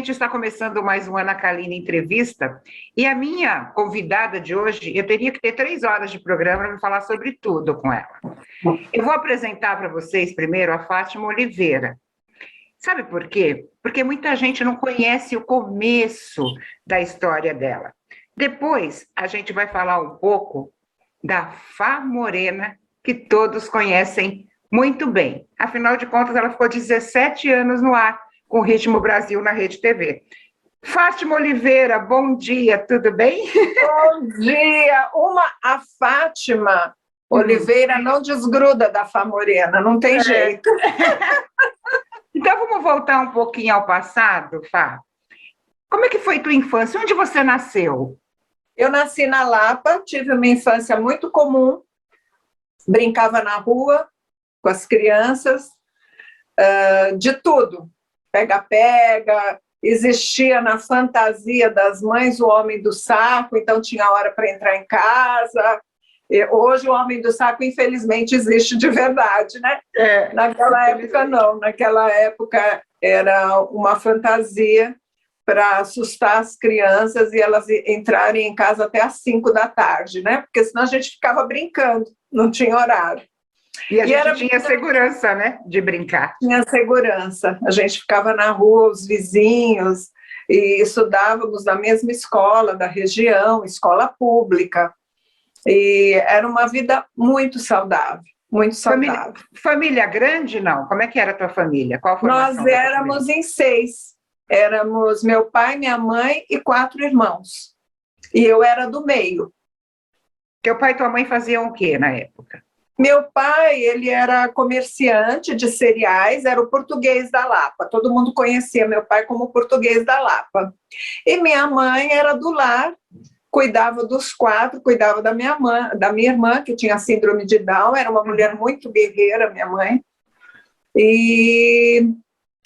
gente está começando mais um Ana Kalina Entrevista, e a minha convidada de hoje, eu teria que ter 3 horas de programa para falar sobre tudo com ela. Eu vou apresentar para vocês primeiro a Fátima Oliveira. Sabe por quê? Porque muita gente não conhece o começo da história dela. Depois, a gente vai falar um pouco da Fá Morena, que todos conhecem muito bem. Afinal de contas, ela ficou 17 anos no ar com o Ritmo Brasil na Rede TV. Fátima Oliveira, bom dia, tudo bem? Bom dia! A Fátima Oliveira não desgruda da Fá Morena, não tem jeito. Então vamos voltar um pouquinho ao passado, Fá. Como é que foi tua infância? Onde você nasceu? Eu nasci na Lapa, tive uma infância muito comum, brincava na rua com as crianças, de tudo. Pega-pega, existia na fantasia das mães o homem do saco, então tinha hora para entrar em casa. E hoje o homem do saco, infelizmente, existe de verdade, né? Naquela época, não. Naquela época era uma fantasia para assustar as crianças e elas entrarem em casa até às 5 da tarde, né? Porque senão a gente ficava brincando, não tinha horário. E a gente tinha segurança, né, de brincar. Tinha segurança. A gente ficava na rua, os vizinhos, e estudávamos na mesma escola da região, escola pública. E era uma vida muito saudável, muito saudável. Família grande, não? Como é que era a tua família? Qual a formação Nós éramos em 6. Éramos meu pai, minha mãe e 4 irmãos. E eu era do meio. Teu pai e tua mãe faziam o quê na época? Meu pai, ele era comerciante de cereais, era o português da Lapa. Todo mundo conhecia meu pai como português da Lapa. E minha mãe era do lar, cuidava dos 4, cuidava da minha irmã, que tinha síndrome de Down, era uma mulher muito guerreira, minha mãe. E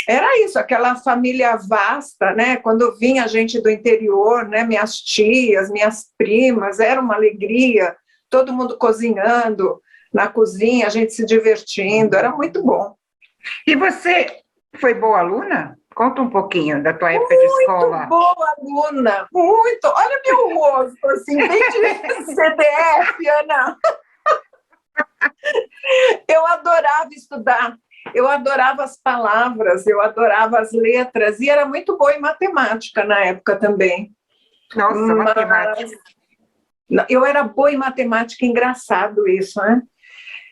era isso, aquela família vasta, né? Quando vinha gente do interior, né? Minhas tias, minhas primas, era uma alegria, todo mundo cozinhando na cozinha, a gente se divertindo, era muito bom. E você foi boa aluna? Conta um pouquinho da tua época de escola. Muito boa aluna, muito. Olha meu rosto, assim, bem de CDF, Ana. Eu adorava estudar, eu adorava as palavras, eu adorava as letras, e era muito boa em matemática na época também. Nossa, matemática. Eu era boa em matemática, engraçado isso, né?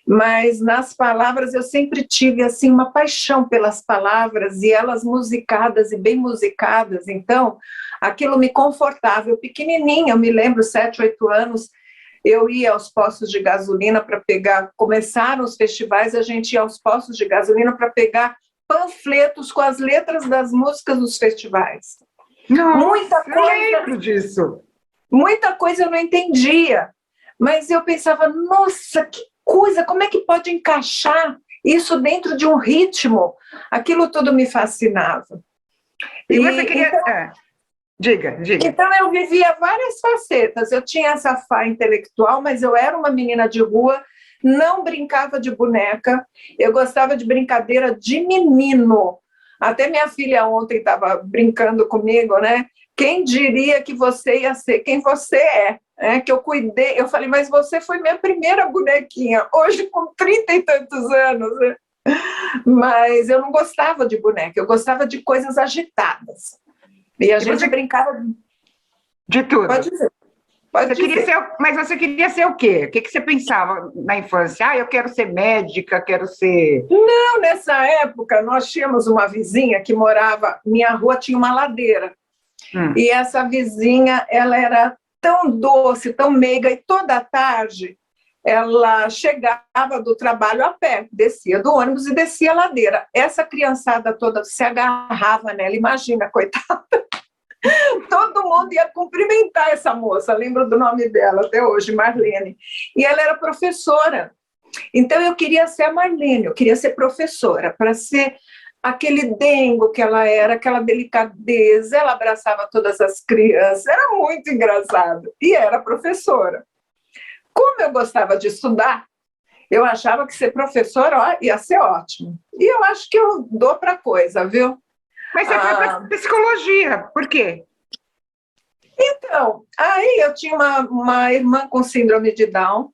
Mas nas palavras eu sempre tive assim uma paixão pelas palavras e elas musicadas e bem musicadas, então aquilo me confortava. Eu pequenininha, eu me lembro, 7, 8 anos, eu ia aos postos de gasolina para pegar, começaram os festivais, a gente ia aos postos de gasolina para pegar panfletos com as letras das músicas dos festivais. Nossa, muita coisa, eu lembro disso. Muita coisa eu não entendia, mas eu pensava, nossa, que coisa, como é que pode encaixar isso dentro de um ritmo? Aquilo tudo me fascinava. E você queria... Então, diga. Então eu vivia várias facetas. Eu tinha essa fá intelectual, mas eu era uma menina de rua, não brincava de boneca, eu gostava de brincadeira de menino. Até minha filha ontem estava brincando comigo, né? Quem diria que você ia ser quem você é? Que eu cuidei, eu falei, mas você foi minha primeira bonequinha, hoje com 30 e tantos anos, né? Mas eu não gostava de boneca, eu gostava de coisas agitadas. E a gente brincava de tudo. Pode dizer. Mas você queria ser o quê? O que você pensava na infância? Eu quero ser médica, quero ser... Não, nessa época nós tínhamos uma vizinha que morava, minha rua tinha uma ladeira, e essa vizinha, ela era tão doce, tão meiga, e toda tarde ela chegava do trabalho a pé, descia do ônibus e descia a ladeira. Essa criançada toda se agarrava nela, imagina, coitada. Todo mundo ia cumprimentar essa moça, lembro do nome dela até hoje, Marlene. E ela era professora. Então eu queria ser a Marlene, eu queria ser professora, para ser aquele dengo que ela era, aquela delicadeza, ela abraçava todas as crianças, era muito engraçado, e era professora. Como eu gostava de estudar, eu achava que ser professora ia ser ótimo, e eu acho que eu dou para coisa, viu? Mas você foi para psicologia, por quê? Então, aí eu tinha uma irmã com síndrome de Down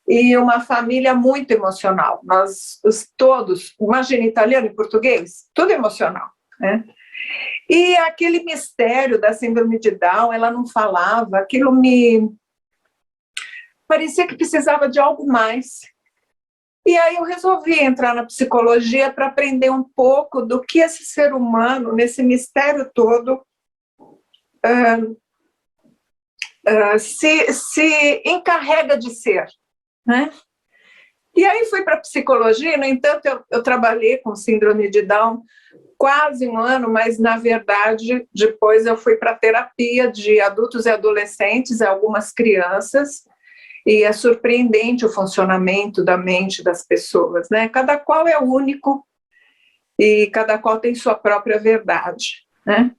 e uma família muito emocional. Nós todos, imagina, italiano e português, tudo emocional, né? E aquele mistério da síndrome de Down, ela não falava, aquilo me parecia que precisava de algo mais. E aí eu resolvi entrar na psicologia para aprender um pouco do que esse ser humano, nesse mistério todo, se encarrega de ser, né? E aí fui para a psicologia, no entanto, eu trabalhei com síndrome de Down quase um ano, mas, na verdade, depois eu fui para a terapia de adultos e adolescentes, algumas crianças, e é surpreendente o funcionamento da mente das pessoas, né? Cada qual é único e cada qual tem sua própria verdade, né?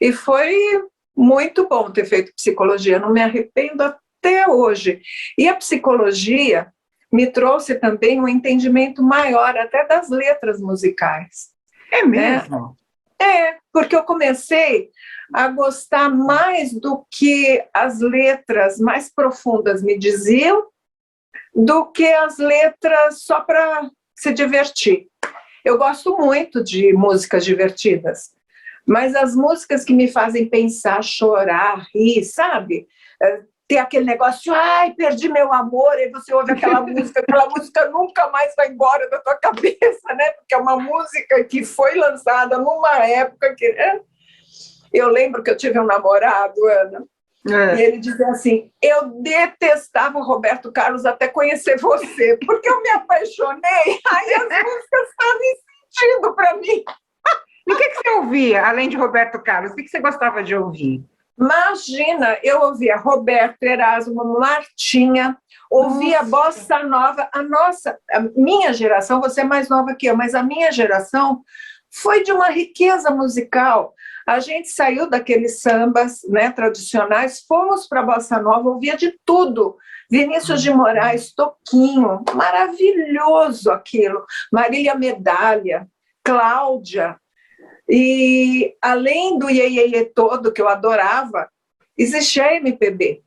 E foi muito bom ter feito psicologia, não me arrependo até hoje. E a psicologia me trouxe também um entendimento maior até das letras musicais. É mesmo? Né? Porque eu comecei a gostar mais do que as letras mais profundas me diziam, do que as letras só para se divertir. Eu gosto muito de músicas divertidas, mas as músicas que me fazem pensar, chorar, rir, sabe? Ter aquele negócio, ai, perdi meu amor, e você ouve aquela música nunca mais vai embora da tua cabeça, né? Porque é uma música que foi lançada numa época que... Eu lembro que eu tive um namorado, Ana, e ele dizia assim, eu detestava o Roberto Carlos até conhecer você, porque eu me apaixonei, aí as músicas fazem sentido para mim. E o que você ouvia, além de Roberto Carlos? O que você gostava de ouvir? Imagina, eu ouvia Roberto, Erasmo, Martinha, ouvia bossa nova. A minha geração, você é mais nova que eu, mas a minha geração foi de uma riqueza musical. A gente saiu daqueles sambas, né, tradicionais, fomos para a bossa nova, ouvia de tudo. Vinícius de Moraes, Toquinho, maravilhoso aquilo. Marília Medalha, Cláudia. E além do Iê, Iê, Iê todo, que eu adorava, existia a MPB,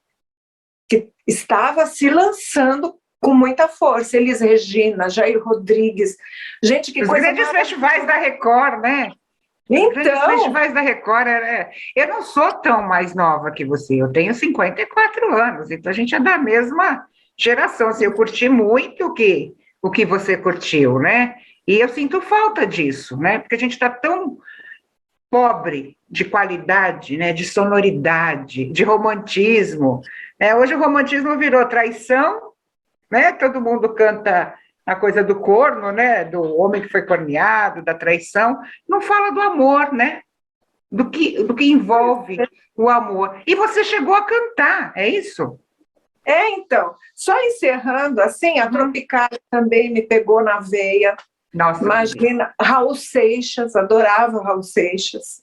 que estava se lançando com muita força. Elis Regina, Jair Rodrigues, gente, que Os coisa grandes festivais da Record, né? Os grandes festivais da Record, eu não sou tão mais nova que você, eu tenho 54 anos, então a gente é da mesma geração. Assim, eu curti muito o que você curtiu, né? E eu sinto falta disso, né? Porque a gente está tão pobre de qualidade, né? De sonoridade, de romantismo. Hoje o romantismo virou traição, né? Todo mundo canta a coisa do corno, né? Do homem que foi corneado, da traição. Não fala do amor, né? Do que envolve o amor. E você chegou a cantar, é isso? Então, só encerrando, assim, a Tropicália também me pegou na veia. Nossa, imagina, Raul Seixas, adorava o Raul Seixas.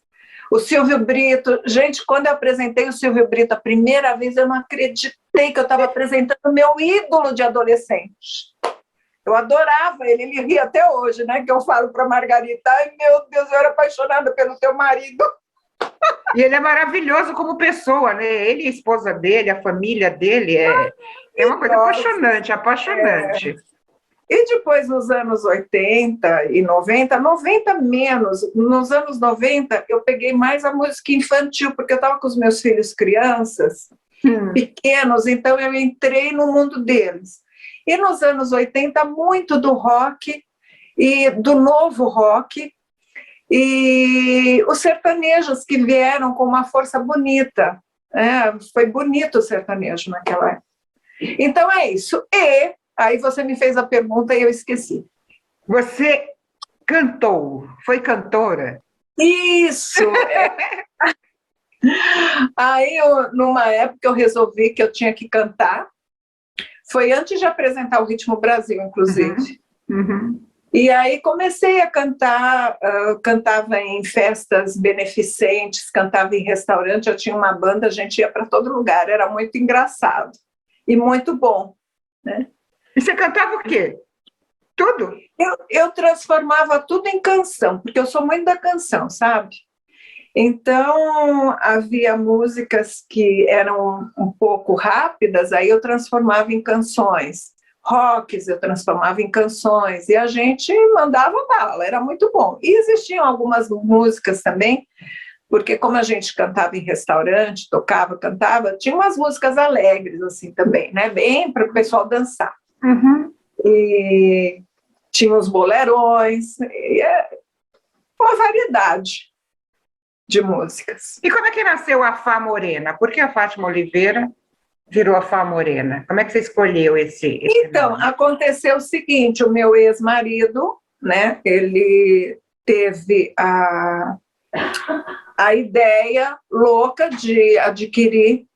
O Silvio Brito, gente, quando eu apresentei o Silvio Brito a primeira vez, eu não acreditei que eu estava apresentando o meu ídolo de adolescente. Eu adorava ele ria até hoje, né? Que eu falo para Margarita, ai meu Deus, eu era apaixonada pelo teu marido. E ele é maravilhoso como pessoa, né? Ele e a esposa dele, a família dele, é uma coisa apaixonante, apaixonante. E depois, nos anos 80 e 90, 90 menos, nos anos 90, eu peguei mais a música infantil, porque eu estava com os meus filhos crianças, pequenos, então eu entrei no mundo deles. E nos anos 80, muito do rock e do novo rock, e os sertanejos que vieram com uma força bonita. Foi bonito o sertanejo naquela época. Então é isso. E aí você me fez a pergunta e eu esqueci. Você cantou, foi cantora? Isso! Aí, numa época, eu resolvi que eu tinha que cantar. Foi antes de apresentar o Ritmo Brasil, inclusive. E aí comecei a cantar, cantava em festas beneficentes, cantava em restaurante, eu tinha uma banda, a gente ia para todo lugar, era muito engraçado e muito bom, né? E você cantava o quê? Tudo? Eu transformava tudo em canção, porque eu sou muito da canção, sabe? Então, havia músicas que eram um pouco rápidas, aí eu transformava em canções. Rocks eu transformava em canções, e a gente mandava bala, era muito bom. E existiam algumas músicas também, porque como a gente cantava em restaurante, tocava, cantava, tinha umas músicas alegres assim também, né? Bem para o pessoal dançar. Uhum. E tinha os bolerões, uma variedade de músicas. E como é que nasceu a Fá Morena? Por que a Fátima Oliveira virou a Fá Morena? Como é que você escolheu esse Então, nome? aconteceu o seguinte, o meu ex-marido, né, ele teve a ideia louca de adquirir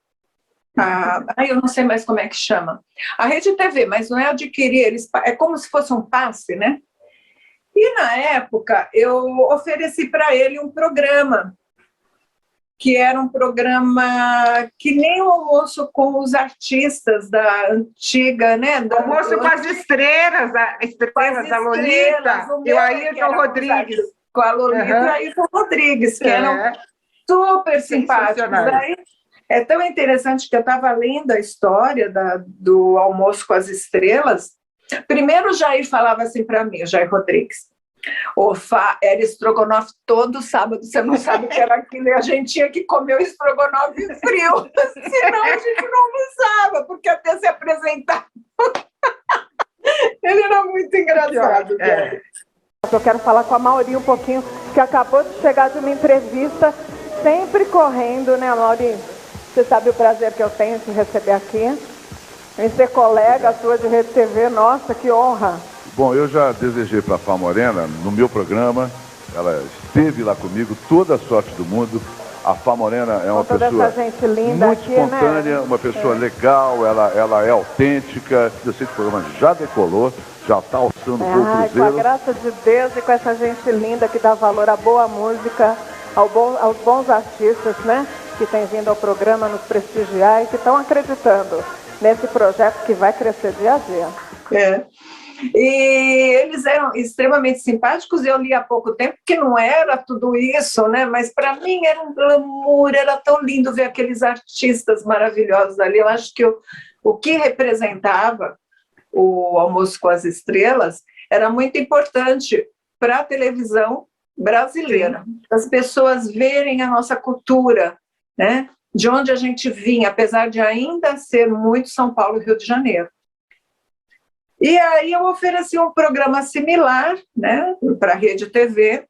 eu não sei mais como é que chama, a Rede TV, mas não é adquirir, é como se fosse um passe, né? E na época eu ofereci para ele um programa, que era um programa que nem o almoço com os artistas da antiga, né? Almoço com as estrelas, a Lolita e o Ayrton Rodrigues. Com a Lolita e o Ayrton Rodrigues, que eram super simpáticos. Aí, é tão interessante que eu estava lendo a história do Almoço com as Estrelas. Primeiro o Jair falava assim para mim, o Jair Rodrigues, era estrogonofe todo sábado, você não sabe o que era aquilo, e a gente tinha que comer o estrogonofe frio, senão a gente não almoçava, porque até se apresentar. Ele era muito engraçado. Eu quero falar com a Mauri um pouquinho, que acabou de chegar de uma entrevista, sempre correndo, né, Mauri? Você sabe o prazer que eu tenho de receber aqui, em ser colega sua de Rede TV, nossa, que honra. Bom, eu já desejei para a Fá Morena, no meu programa, ela esteve lá comigo, toda a sorte do mundo. A Fá Morena é uma pessoa muito espontânea, né? Uma pessoa legal, ela é autêntica. Eu sei que o programa já decolou, já está alçando o voo cruzeiro. Com a graça de Deus e com essa gente linda que dá valor à boa música, aos bons artistas, né? Que têm vindo ao programa nos prestigiar e que estão acreditando nesse projeto que vai crescer dia a dia. E eles eram extremamente simpáticos, eu li há pouco tempo que não era tudo isso, né? Mas para mim era um glamour, era tão lindo ver aqueles artistas maravilhosos ali. Eu acho que o que representava o Almoço com as Estrelas era muito importante para a televisão brasileira, as pessoas verem a nossa cultura, né? De onde a gente vinha, apesar de ainda ser muito São Paulo e Rio de Janeiro. E aí eu ofereci um programa similar, né, para a Rede TV,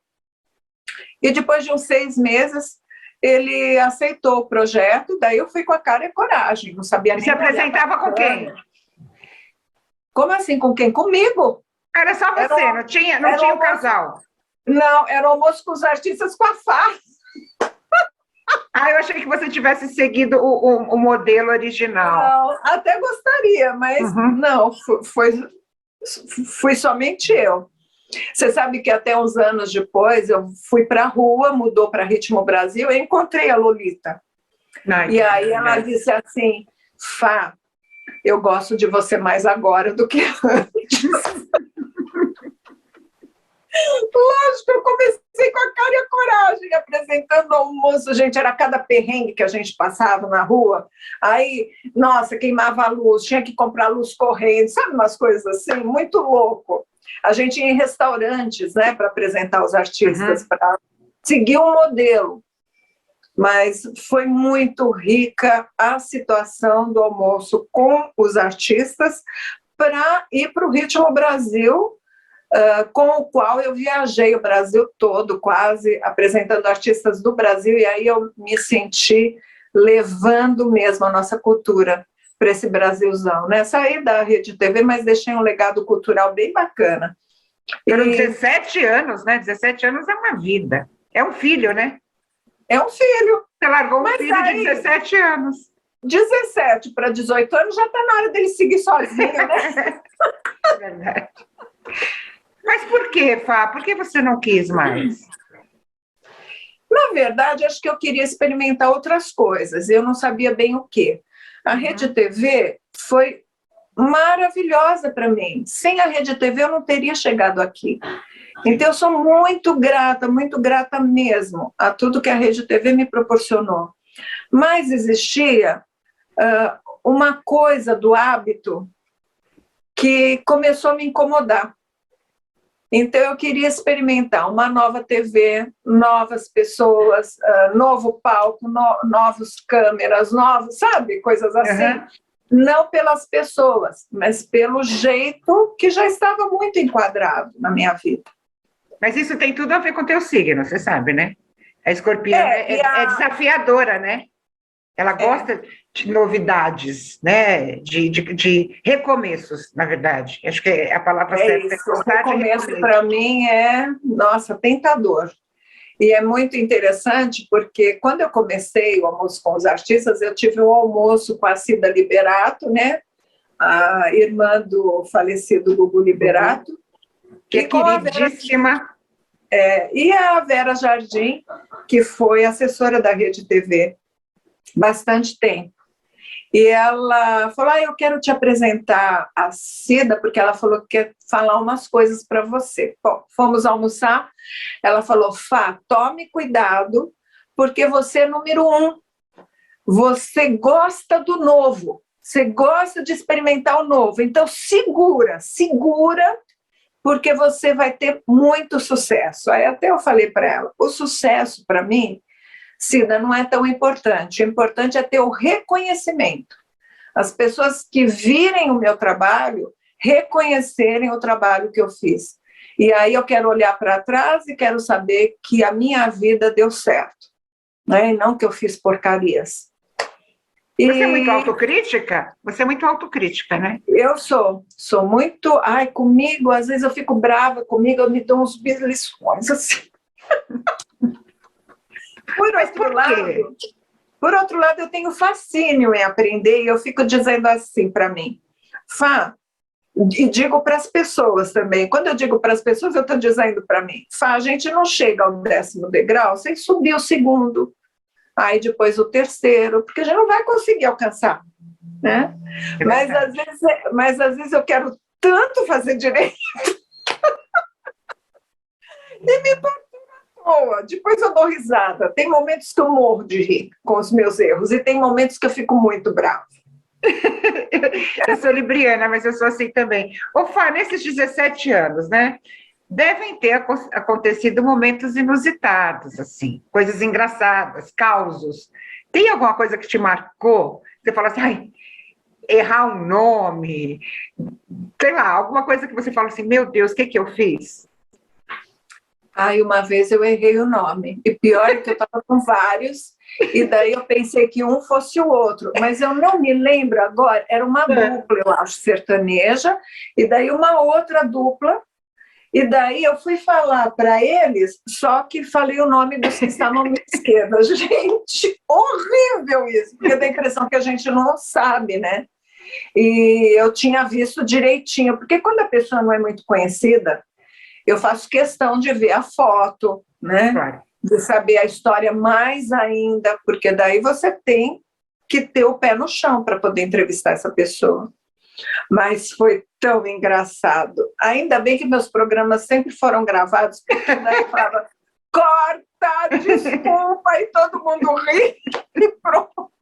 e depois de uns 6 meses ele aceitou o projeto, daí eu fui com a cara e coragem, não sabia nem... E se apresentava com quem? Como assim, com quem? Comigo. Era só você, não tinha um casal? Não, era o Almoço com os Artistas com a Fá. Eu achei que você tivesse seguido o modelo original. Não, até gostaria, mas não, fui somente eu. Você sabe que até uns anos depois eu fui para a rua, mudou para Ritmo Brasil, e encontrei a Lolita. E aí ela disse assim, Fá, eu gosto de você mais agora do que antes. Lógico, eu comecei com a cara e a coragem, apresentando o almoço, gente, era cada perrengue que a gente passava na rua, aí, nossa, queimava a luz, tinha que comprar luz corrente, sabe, umas coisas assim, muito louco. A gente ia em restaurantes, né, para apresentar os artistas, para seguir um modelo, mas foi muito rica a situação do almoço com os artistas para ir para o Ritmo Brasil, com o qual eu viajei o Brasil todo, quase, apresentando artistas do Brasil, e aí eu me senti levando mesmo a nossa cultura para esse Brasilzão, né? Saí da Rede TV, mas deixei um legado cultural bem bacana. Foram 17 anos, né? 17 anos é uma vida. É um filho, né? É um filho. Você largou um filho de 17 anos. 17 para 18 anos já está na hora dele seguir sozinho, né? É verdade. Mas por quê, Fá? Por que você não quis mais? Na verdade, acho que eu queria experimentar outras coisas. Eu não sabia bem o quê. A Rede TV foi maravilhosa para mim. Sem a Rede TV eu não teria chegado aqui. Então eu sou muito grata mesmo a tudo que a Rede TV me proporcionou. Mas existia uma coisa do hábito que começou a me incomodar. Então eu queria experimentar uma nova TV, novas pessoas, novo palco, novos câmeras, sabe, coisas assim. Uhum. Não pelas pessoas, mas pelo jeito que já estava muito enquadrado na minha vida. Mas isso tem tudo a ver com o teu signo, você sabe, né? A escorpiana é desafiadora, né? Ela gosta de novidades, né? De recomeços, na verdade. Acho que é a palavra certa. Isso. O recomeço, para mim, nossa, tentador. E é muito interessante, porque quando eu comecei o Almoço com os Artistas, eu tive um almoço com a Cida Liberato, né? A irmã do falecido Gugu Liberato. Que é queridíssima. E a Vera Jardim, que foi assessora da Rede TV bastante tempo. E ela falou, eu quero te apresentar a Cida, porque ela falou que quer falar umas coisas para você. Bom, fomos almoçar, ela falou, Fá, tome cuidado, porque você é número 1. Você gosta do novo, você gosta de experimentar o novo, então segura, porque você vai ter muito sucesso. Aí até eu falei para ela, o sucesso para mim, Cida, não é tão importante. O importante é ter o reconhecimento. As pessoas que virem o meu trabalho, reconhecerem o trabalho que eu fiz. E aí eu quero olhar para trás e quero saber que a minha vida deu certo, né? E não que eu fiz porcarias. Você é muito autocrítica? Você é muito autocrítica, né? Eu sou muito... comigo, às vezes eu fico brava comigo, eu me dou uns beliscões, assim. Por outro lado, eu tenho fascínio em aprender, e eu fico dizendo assim para mim, Fá, e digo para as pessoas também, quando eu digo para as pessoas, eu estou dizendo para mim, Fá, a gente não chega ao 10º degrau sem subir o 2º, aí depois o 3º, porque a gente não vai conseguir alcançar, né? Mas às vezes eu quero tanto fazer direito e me boa, depois eu dou risada. Tem momentos que eu morro de rir com os meus erros e tem momentos que eu fico muito brava. Eu sou libriana, mas eu sou assim também. Fá, nesses 17 anos, né? Devem ter acontecido momentos inusitados, assim, coisas engraçadas, causos. Tem alguma coisa que te marcou? Você fala assim, errar um nome, sei lá, alguma coisa que você fala assim, meu Deus, o que eu fiz? Uma vez eu errei o nome, e pior é que eu estava com vários, e daí eu pensei que um fosse o outro, mas eu não me lembro agora, era uma dupla, eu acho, sertaneja, e daí uma outra dupla, e daí eu fui falar para eles, só que falei o nome dos que estavam à minha esquerda. Gente, horrível isso, porque dá a impressão que a gente não sabe, né? E eu tinha visto direitinho, porque quando a pessoa não é muito conhecida, eu faço questão de ver a foto, né? Claro. De saber a história mais ainda, porque daí você tem que ter o pé no chão para poder entrevistar essa pessoa. Mas foi tão engraçado. Ainda bem que meus programas sempre foram gravados, porque daí eu falava, corta, desculpa, e todo mundo ri, e pronto.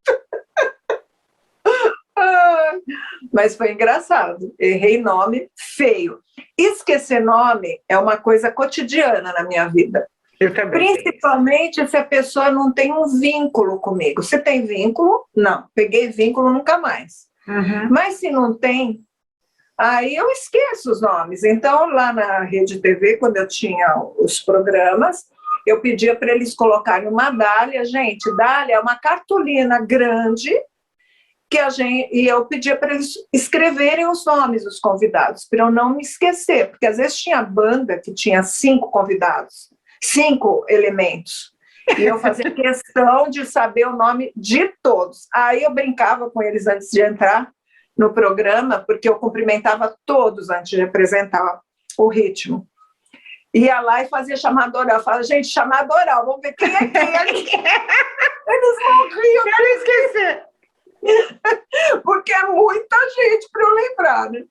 Mas foi engraçado. Errei nome feio. Esquecer nome é uma coisa cotidiana na minha vida. Eu também. Principalmente se a pessoa não tem um vínculo comigo. Se tem vínculo, não. Peguei vínculo nunca mais. Uhum. Mas se não tem, aí eu esqueço os nomes. Então, lá na Rede TV, quando eu tinha os programas, eu pedia para eles colocarem uma dália. Gente, dália é uma cartolina grande e eu pedia para eles escreverem os nomes dos convidados, para eu não me esquecer, porque às vezes tinha banda que tinha 5 convidados, 5 elementos, e eu fazia questão de saber o nome de todos. Aí eu brincava com eles antes de entrar no programa, porque eu cumprimentava todos antes de apresentar o ritmo. Ia lá e fazia chamada oral. Falava, gente, chamada oral, vamos ver quem é quem. Eles morriam. Quero esquecer. Porque é muita gente para eu lembrar. dá, né?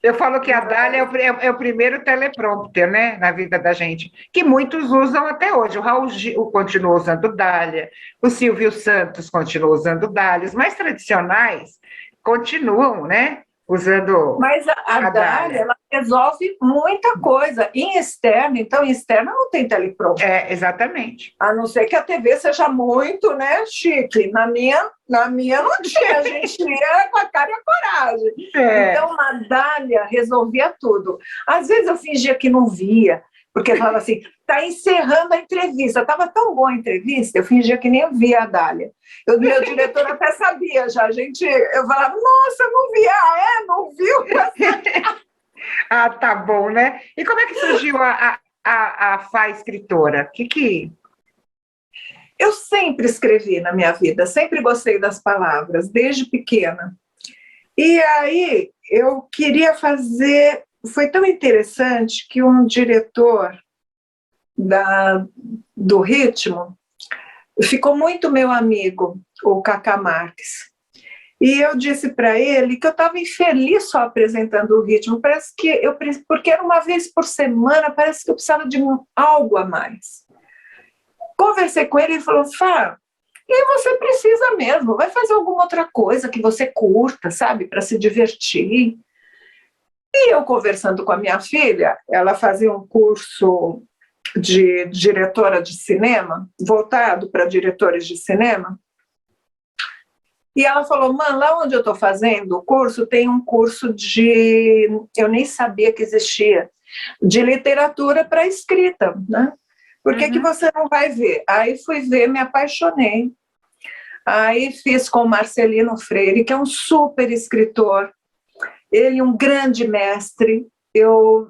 Eu falo que a Dália é o primeiro teleprompter, né, na vida da gente, que muitos usam até hoje. O Raul Gil continua usando Dália, o Silvio Santos continua usando Dália, os mais tradicionais continuam, né, usando Mas a Dália, ela resolve muita coisa. Em externa, então, em externa não tem teleprompter. Exatamente. A não ser que a TV seja muito, né, chique. Na minha não tinha, a gente ia com a cara e a coragem. Então, a Dália resolvia tudo. Às vezes eu fingia que não via, porque falava assim, está encerrando a entrevista. Estava tão boa a entrevista, eu fingia que nem via a Dália. Meu diretor até sabia já. Eu falava, nossa, não vi. Não viu? Tá bom, né? E como é que surgiu a Fá escritora? Eu sempre escrevi na minha vida, sempre gostei das palavras, desde pequena. E aí eu queria fazer... Foi tão interessante que um diretor do Ritmo ficou muito meu amigo, o Cacá Marques. E eu disse para ele que eu estava infeliz só apresentando o Ritmo, porque era uma vez por semana, parece que eu precisava de algo a mais. Conversei com ele e falou, Fá, e você precisa mesmo, vai fazer alguma outra coisa que você curta, sabe, para se divertir. E eu conversando com a minha filha, ela fazia um curso de diretora de cinema, voltado para diretores de cinema, e ela falou, lá onde eu estou fazendo o curso, tem um curso eu nem sabia que existia, de literatura para escrita, né? Por que você não vai ver? Aí fui ver, me apaixonei. Aí fiz com o Marcelino Freire, que é um super escritor, ele um grande mestre, eu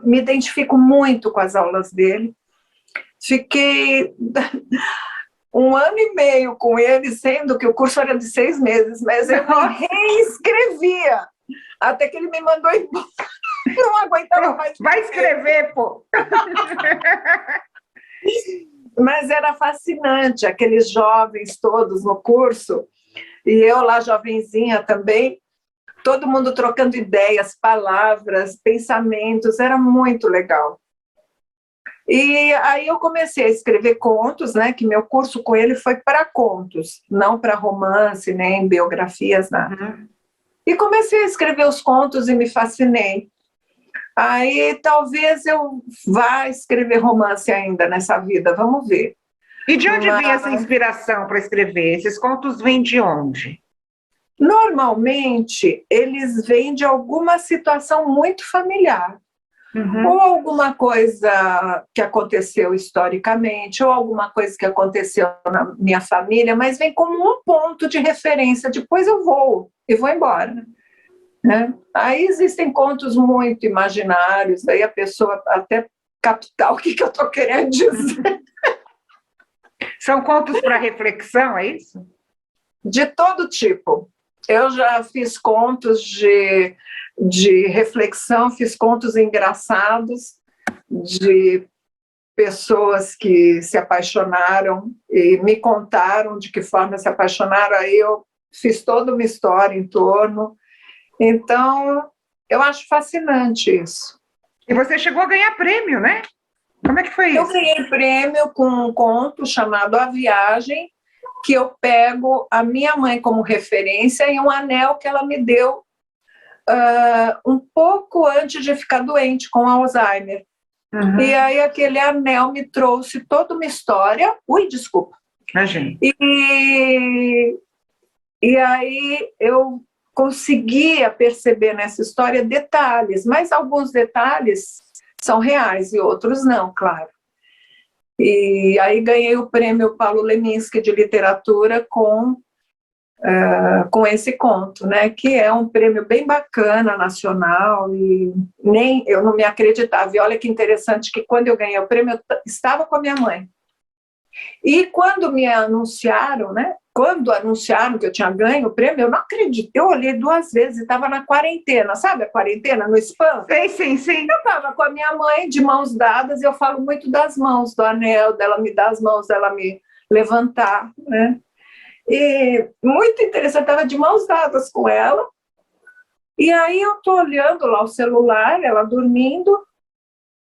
me identifico muito com as aulas dele. Fiquei 1 ano e meio com ele, sendo que o curso era de 6 meses, mas eu me reescrevia, até que ele me mandou embora. Não aguentava mais. Vai escrever, pô! Mas era fascinante, aqueles jovens todos no curso, e eu lá jovenzinha também, todo mundo trocando ideias, palavras, pensamentos, era muito legal. E aí eu comecei a escrever contos, né, que meu curso com ele foi para contos, não para romance, nem biografias, nada. E comecei a escrever os contos e me fascinei. Aí talvez eu vá escrever romance ainda nessa vida, vamos ver. E de onde vem essa inspiração para escrever? Esses contos vêm de onde? Normalmente, eles vêm de alguma situação muito familiar. Ou alguma coisa que aconteceu historicamente, ou alguma coisa que aconteceu na minha família, mas vem como um ponto de referência. Depois eu vou e vou embora. Né? Aí existem contos muito imaginários, daí a pessoa até captar o que eu estou querendo dizer. São contos para reflexão, é isso? De todo tipo. Eu já fiz contos de reflexão, fiz contos engraçados, de pessoas que se apaixonaram e me contaram de que forma se apaixonaram, aí eu fiz toda uma história em torno. Então, eu acho fascinante isso. E você chegou a ganhar prêmio, né? Como é que foi isso? Eu ganhei prêmio com um conto chamado A Viagem, que eu pego a minha mãe como referência e um anel que ela me deu um pouco antes de ficar doente com Alzheimer. E aí aquele anel me trouxe toda uma história. Ui, desculpa. Imagina. E aí eu conseguia perceber nessa história detalhes, mas alguns detalhes são reais e outros não, claro. E aí ganhei o prêmio Paulo Leminski de literatura com esse conto, né, que é um prêmio bem bacana, nacional, e nem eu não me acreditava. E olha que interessante que quando eu ganhei o prêmio, eu estava com a minha mãe. E quando me anunciaram, né, quando anunciaram que eu tinha ganho o prêmio, eu não acreditei. Eu olhei 2 vezes, estava na quarentena, sabe a quarentena, no spam? Sim. Eu estava com a minha mãe de mãos dadas, e eu falo muito das mãos, do anel, dela me dar as mãos, dela me levantar, né? E muito interessante, eu estava de mãos dadas com ela, E aí eu estou olhando lá o celular, ela dormindo,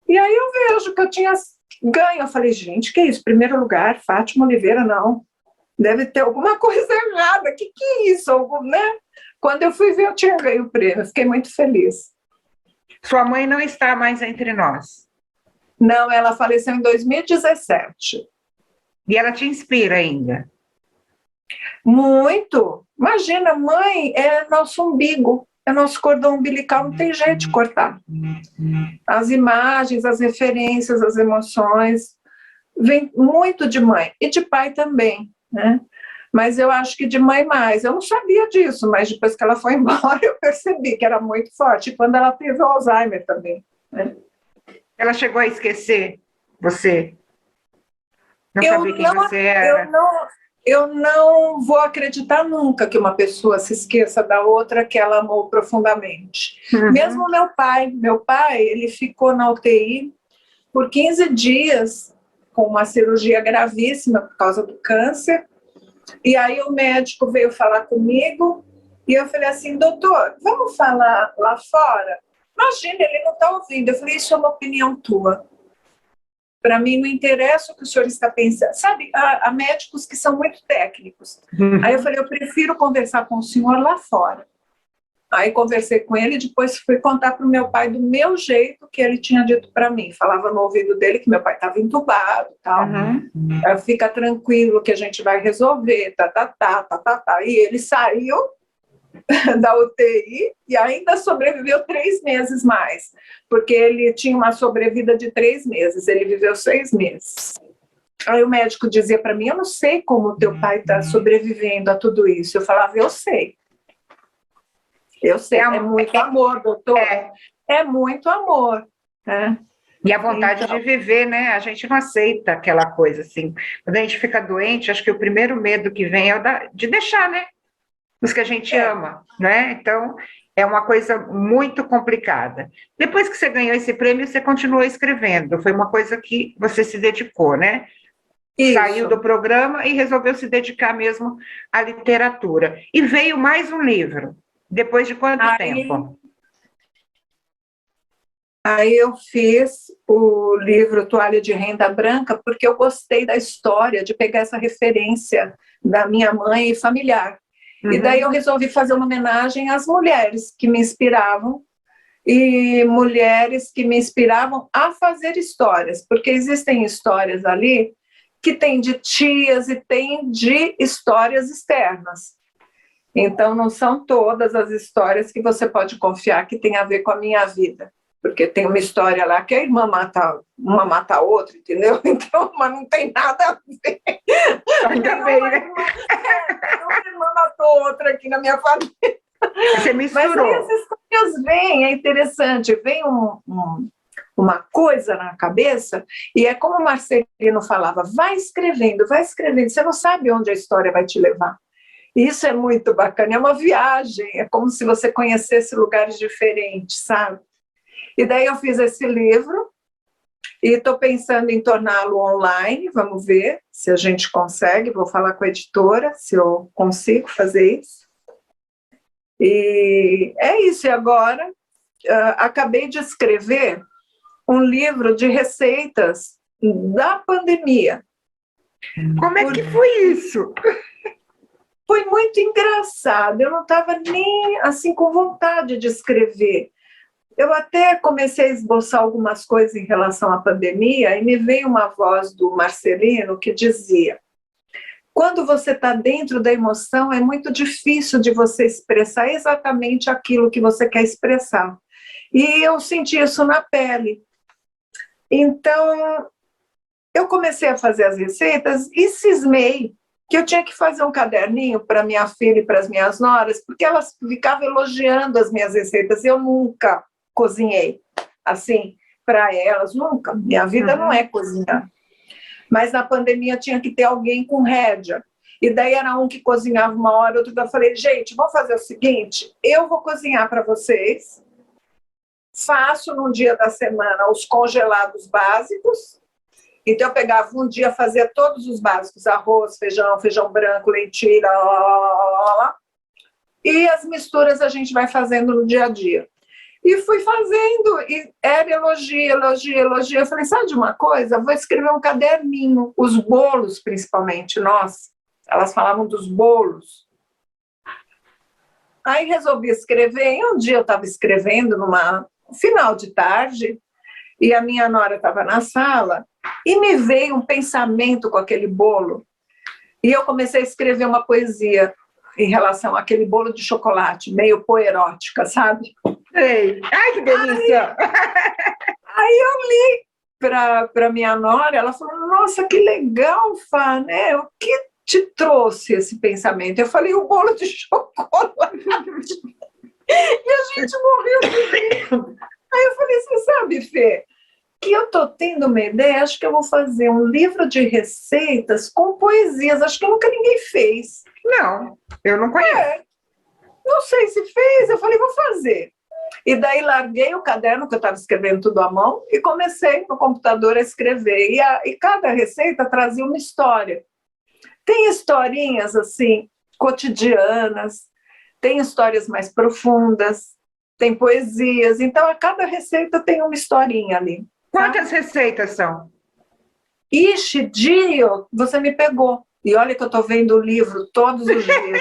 e aí eu vejo que eu tinha ganho. Eu falei, gente, que isso? Primeiro lugar, Fátima Oliveira, não. Deve ter alguma coisa errada. Que é isso? Né? Quando eu fui ver, eu tinha ganho o prêmio. Fiquei muito feliz. Sua mãe não está mais entre nós? Não, ela faleceu em 2017. E ela te inspira ainda? Muito. Imagina, mãe é nosso umbigo, é nosso cordão umbilical, não tem jeito de cortar. As imagens, as referências, as emoções, vem muito de mãe, e de pai também, né? Mas eu acho que de mãe mais. Eu não sabia disso, mas depois que ela foi embora, eu percebi que era muito forte. E quando ela teve o Alzheimer também, né? Ela chegou a esquecer você? Não sabia quem você era? Eu não vou acreditar nunca que uma pessoa se esqueça da outra que ela amou profundamente. Uhum. Mesmo meu pai, ele ficou na UTI por 15 dias com uma cirurgia gravíssima por causa do câncer. E aí o médico veio falar comigo e eu falei assim, doutor, vamos falar lá fora? Imagina, ele não está ouvindo. Eu falei, isso é uma opinião tua. Para mim não interessa o que o senhor está pensando. Sabe, há médicos que são muito técnicos. Uhum. Aí eu falei, eu prefiro conversar com o senhor lá fora. Aí conversei com ele e depois fui contar para o meu pai do meu jeito que ele tinha dito para mim. Falava no ouvido dele que meu pai estava entubado e tal. Uhum. Fica tranquilo que a gente vai resolver, E ele saiu da UTI e ainda sobreviveu 3 meses mais, porque ele tinha uma sobrevida de 3 meses, ele viveu 6 meses. Aí o médico dizia para mim, eu não sei como teu pai está sobrevivendo a tudo isso. Eu falava, eu sei. É muito amor, doutor. É muito amor. Né? E a vontade de viver, né? A gente não aceita aquela coisa assim. Quando a gente fica doente, acho que o primeiro medo que vem é de deixar, né? Os que a gente ama, né? Então, é uma coisa muito complicada. Depois que você ganhou esse prêmio, você continuou escrevendo. Foi uma coisa que você se dedicou, né? Isso. Saiu do programa e resolveu se dedicar mesmo à literatura. E veio mais um livro. Depois de quanto tempo? Aí eu fiz o livro Toalha de Renda Branca porque eu gostei da história, de pegar essa referência da minha mãe e familiar. Uhum. E daí eu resolvi fazer uma homenagem às mulheres que me inspiravam e mulheres que me inspiravam a fazer histórias, porque existem histórias ali que tem de tias e tem de histórias externas. Então, não são todas as histórias que você pode confiar que tem a ver com a minha vida. Porque tem uma história lá que a irmã uma mata a outra, entendeu? Então, mas não tem nada a ver. Ainda bem, né? Uma irmã matou outra aqui na minha família. Você misturou. Mas aí as histórias vêm, é interessante, vem uma coisa na cabeça, e é como o Marcelino falava, vai escrevendo, você não sabe onde a história vai te levar. Isso é muito bacana, é uma viagem, é como se você conhecesse lugares diferentes, sabe? E daí eu fiz esse livro, e estou pensando em torná-lo online, vamos ver se a gente consegue, vou falar com a editora, se eu consigo fazer isso. E é isso, e agora acabei de escrever um livro de receitas da pandemia. Como é que foi isso? Foi muito engraçado, eu não estava nem assim com vontade de escrever. Eu até comecei a esboçar algumas coisas em relação à pandemia e me veio uma voz do Marcelino que dizia: quando você está dentro da emoção, é muito difícil de você expressar exatamente aquilo que você quer expressar. E eu senti isso na pele. Então, eu comecei a fazer as receitas e cismei que eu tinha que fazer um caderninho para minha filha e para as minhas noras, porque elas ficavam elogiando as minhas receitas. Eu nunca cozinhei assim para elas, nunca. Minha vida não é cozinhar. Mas na pandemia tinha que ter alguém com rédea. E daí era um que cozinhava uma hora, outro. Eu falei, gente, vamos fazer o seguinte, eu vou cozinhar para vocês, faço num dia da semana os congelados básicos. Então eu pegava um dia, fazia todos os básicos, arroz, feijão branco, lentilha, e as misturas a gente vai fazendo no dia a dia. E fui fazendo, e era elogio, elogio, elogio. Eu falei, sabe de uma coisa? Vou escrever um caderninho, os bolos principalmente, nossa, elas falavam dos bolos. Aí resolvi escrever, e um dia eu estava escrevendo numa final de tarde, e a minha nora estava na sala, e me veio um pensamento com aquele bolo, e eu comecei a escrever uma poesia em relação àquele bolo de chocolate, meio poerótica, sabe? Ei, ai, que delícia! Aí eu li para minha nora, ela falou, nossa, que legal, Fá, né? O que te trouxe esse pensamento? Eu falei, o bolo de chocolate. E a gente morreu de rir. Aí eu falei, você sabe, Fê, que eu estou tendo uma ideia, acho que eu vou fazer um livro de receitas com poesias, acho que nunca ninguém fez. Não, eu não conheço. Não sei se fez, eu falei, vou fazer. E daí larguei o caderno, que eu estava escrevendo tudo à mão, e comecei no computador a escrever. E cada receita trazia uma história. Tem historinhas, assim, cotidianas, tem histórias mais profundas, tem poesias. Então, a cada receita tem uma historinha ali. Quantas receitas são? Ixi, Dio, você me pegou. E olha que eu estou vendo o livro todos os dias.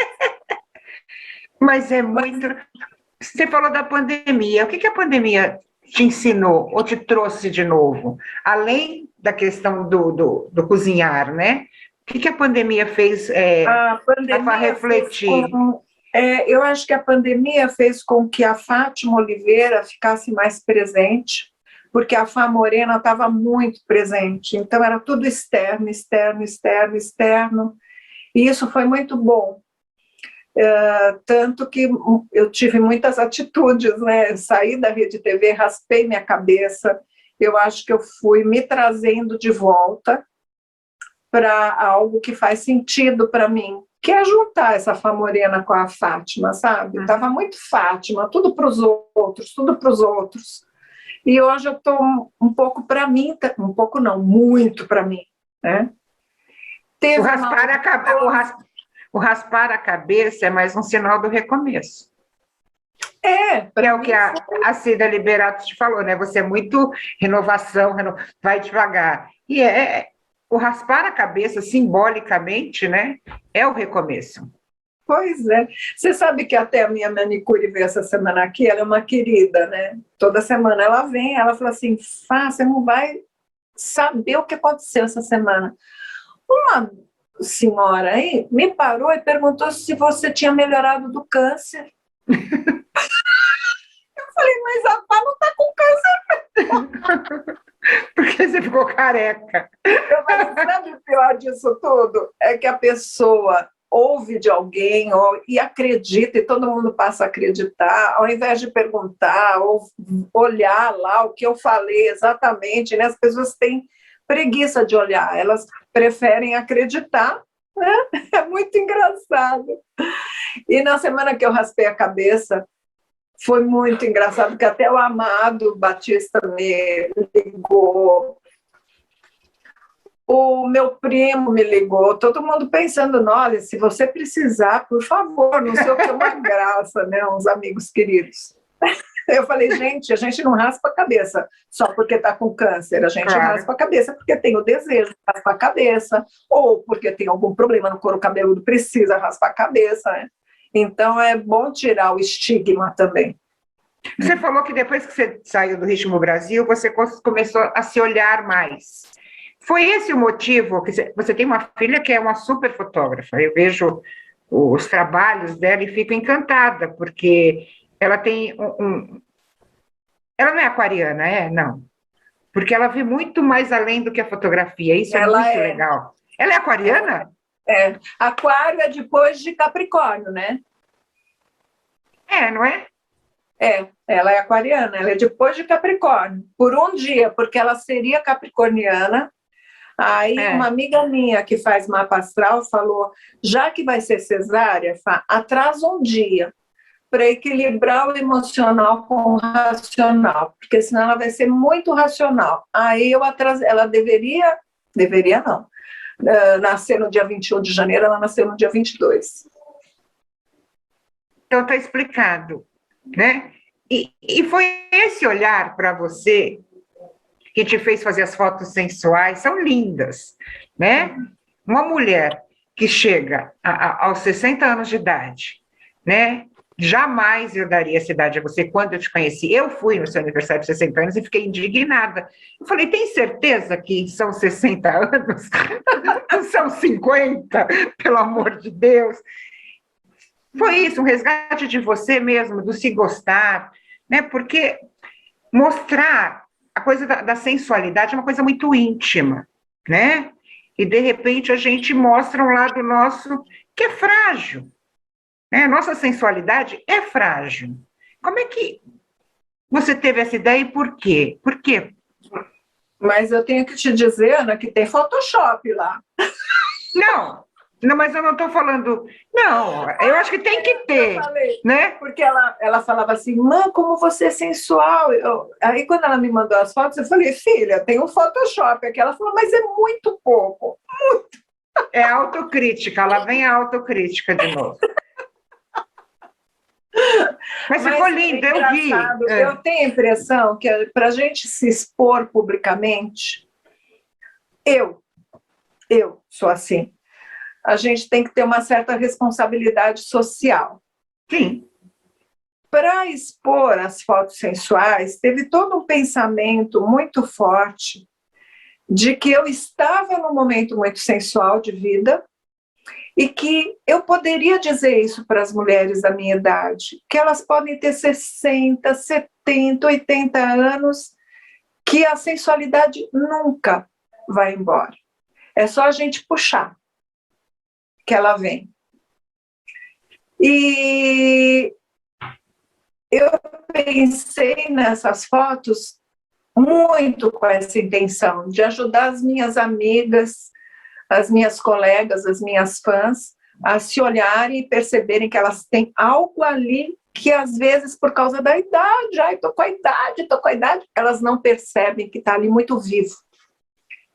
Mas é muito... Você falou da pandemia. O que a pandemia te ensinou ou te trouxe de novo? Além da questão do cozinhar, né? O que a pandemia fez para refletir? Eu acho que a pandemia fez com que a Fátima Oliveira ficasse mais presente, porque a Fá Morena estava muito presente. Então, era tudo externo, externo, externo, externo. E isso foi muito bom. Tanto que eu tive muitas atitudes, né? Saí da Rede TV, raspei minha cabeça. Eu acho que eu fui me trazendo de volta para algo que faz sentido para mim, que é juntar essa Fá Morena com a Fátima, sabe? Estava muito Fátima, tudo para os outros, tudo para os outros. E hoje eu estou um pouco para mim, um pouco não, muito para mim, né? O raspar a cabeça é mais um sinal do recomeço. É o que a Cida Liberato te falou, né? Você é muito renovação, vai devagar. E o raspar a cabeça, simbolicamente, né? É o recomeço. Pois é. Você sabe que até a minha manicure veio essa semana aqui, ela é uma querida, né? Toda semana ela vem, ela fala assim, Fá, você não vai saber o que aconteceu essa semana. Uma senhora aí me parou e perguntou se você tinha melhorado do câncer. Eu falei, mas a Fá não está com câncer. Porque você ficou careca. Eu falei, sabe o pior disso tudo? É que a pessoa ouve de alguém e acredita, e todo mundo passa a acreditar, ao invés de perguntar ou olhar lá o que eu falei exatamente, né? As pessoas têm preguiça de olhar, elas preferem acreditar, né? É muito engraçado. E na semana que eu raspei a cabeça, foi muito engraçado, porque até o Amado Batista me ligou, o meu primo me ligou, todo mundo pensando, olha, se você precisar, por favor, não sei o que é uma graça, né, uns amigos queridos. Eu falei, gente, a gente não raspa a cabeça só porque está com câncer, a gente raspa a cabeça porque tem o desejo de raspar a cabeça, ou porque tem algum problema no couro cabeludo, precisa raspar a cabeça, né? Então é bom tirar o estigma também. Você falou que depois que você saiu do Ritmo Brasil, você começou a se olhar mais. Foi esse o motivo? Que você tem uma filha que é uma super fotógrafa, eu vejo os trabalhos dela e fico encantada, porque ela tem ela não é aquariana, não. Porque ela vê muito mais além do que a fotografia, isso é muito legal. Ela é aquariana? É. Aquário é depois de Capricórnio, né? Não é? Ela é aquariana, ela é depois de Capricórnio. Por um dia, porque ela seria capricorniana. Aí uma amiga minha que faz mapa astral falou, já que vai ser cesárea, atrasa um dia para equilibrar o emocional com o racional, porque senão ela vai ser muito racional. Aí eu atrasei, ela deveria não, nascer no dia 21 de janeiro, ela nasceu no dia 22. Então está explicado, né? E foi esse olhar para você que te fez fazer as fotos sensuais, são lindas, né? Uma mulher que chega aos 60 anos de idade, né? Jamais eu daria essa idade a você quando eu te conheci. Eu fui no seu aniversário de 60 anos e fiquei indignada. Eu falei, tem certeza que são 60 anos? Não são 50, pelo amor de Deus. Foi isso, um resgate de você mesmo, do se gostar, né? Porque mostrar a coisa da sensualidade é uma coisa muito íntima, né? E, de repente, a gente mostra um lado nosso que é frágil, né? Nossa sensualidade é frágil. Como é que você teve essa ideia e por quê? Por quê? Mas eu tenho que te dizer, Ana, que tem Photoshop lá. Não, mas eu não estou falando... Não, eu acho que tem que ter, né? Porque ela falava assim, mãe, como você é sensual. Aí, quando ela me mandou as fotos, eu falei, filha, tem um Photoshop aqui. Ela falou, mas é muito pouco, muito. É autocrítica, lá vem a autocrítica de novo. Mas ficou lindo, eu vi. Eu tenho a impressão que para a gente se expor publicamente, eu sou assim, a gente tem que ter uma certa responsabilidade social. Sim. Para expor as fotos sensuais, teve todo um pensamento muito forte de que eu estava num momento muito sensual de vida e que eu poderia dizer isso para as mulheres da minha idade, que elas podem ter 60, 70, 80 anos, que a sensualidade nunca vai embora. É só a gente puxar que ela vem. E eu pensei nessas fotos muito com essa intenção de ajudar as minhas amigas, as minhas colegas, as minhas fãs, a se olharem e perceberem que elas têm algo ali que, às vezes, por causa da idade, estou com a idade, elas não percebem que está ali muito vivo.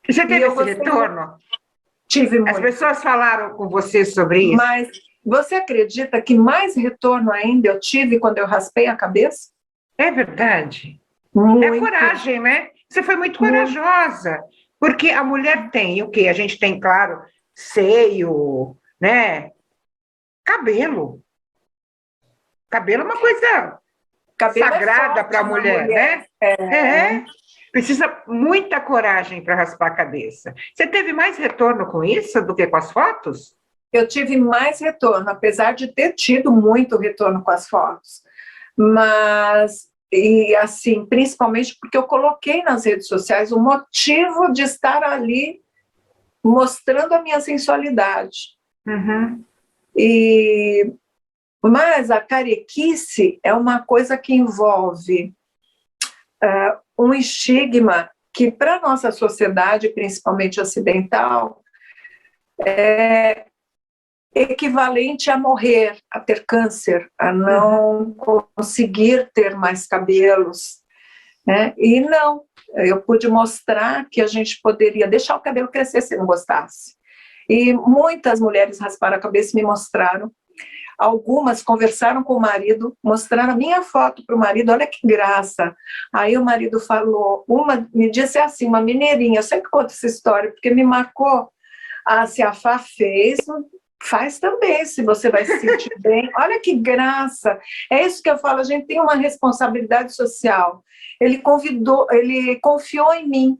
Você teve esse retorno? Tive muito. As pessoas falaram com você sobre isso? Mas você acredita que mais retorno ainda eu tive quando eu raspei a cabeça? É verdade. Muito. É coragem, né? Você foi muito corajosa. Porque a mulher tem o quê? A gente tem, claro, seio, né? Cabelo. Cabelo é uma coisa sagrada para a mulher, né? Precisa muita coragem para raspar a cabeça. Você teve mais retorno com isso do que com as fotos? Eu tive mais retorno, apesar de ter tido muito retorno com as fotos. Mas, e assim, principalmente porque eu coloquei nas redes sociais o motivo de estar ali mostrando a minha sensualidade. Uhum. Mas a carequice é uma coisa que envolve um estigma que, para a nossa sociedade, principalmente ocidental, é equivalente a morrer, a ter câncer, a não conseguir ter mais cabelos, né? E não, eu pude mostrar que a gente poderia deixar o cabelo crescer se não gostasse. E muitas mulheres rasparam a cabeça e me mostraram. Algumas conversaram com o marido, mostraram a minha foto para o marido, olha que graça. Aí o marido falou, uma me disse assim, uma mineirinha, eu sempre conto essa história, porque me marcou, se a Fá fez, faz também, se você vai se sentir bem. Olha que graça. É isso que eu falo, a gente tem uma responsabilidade social. Ele confiou em mim.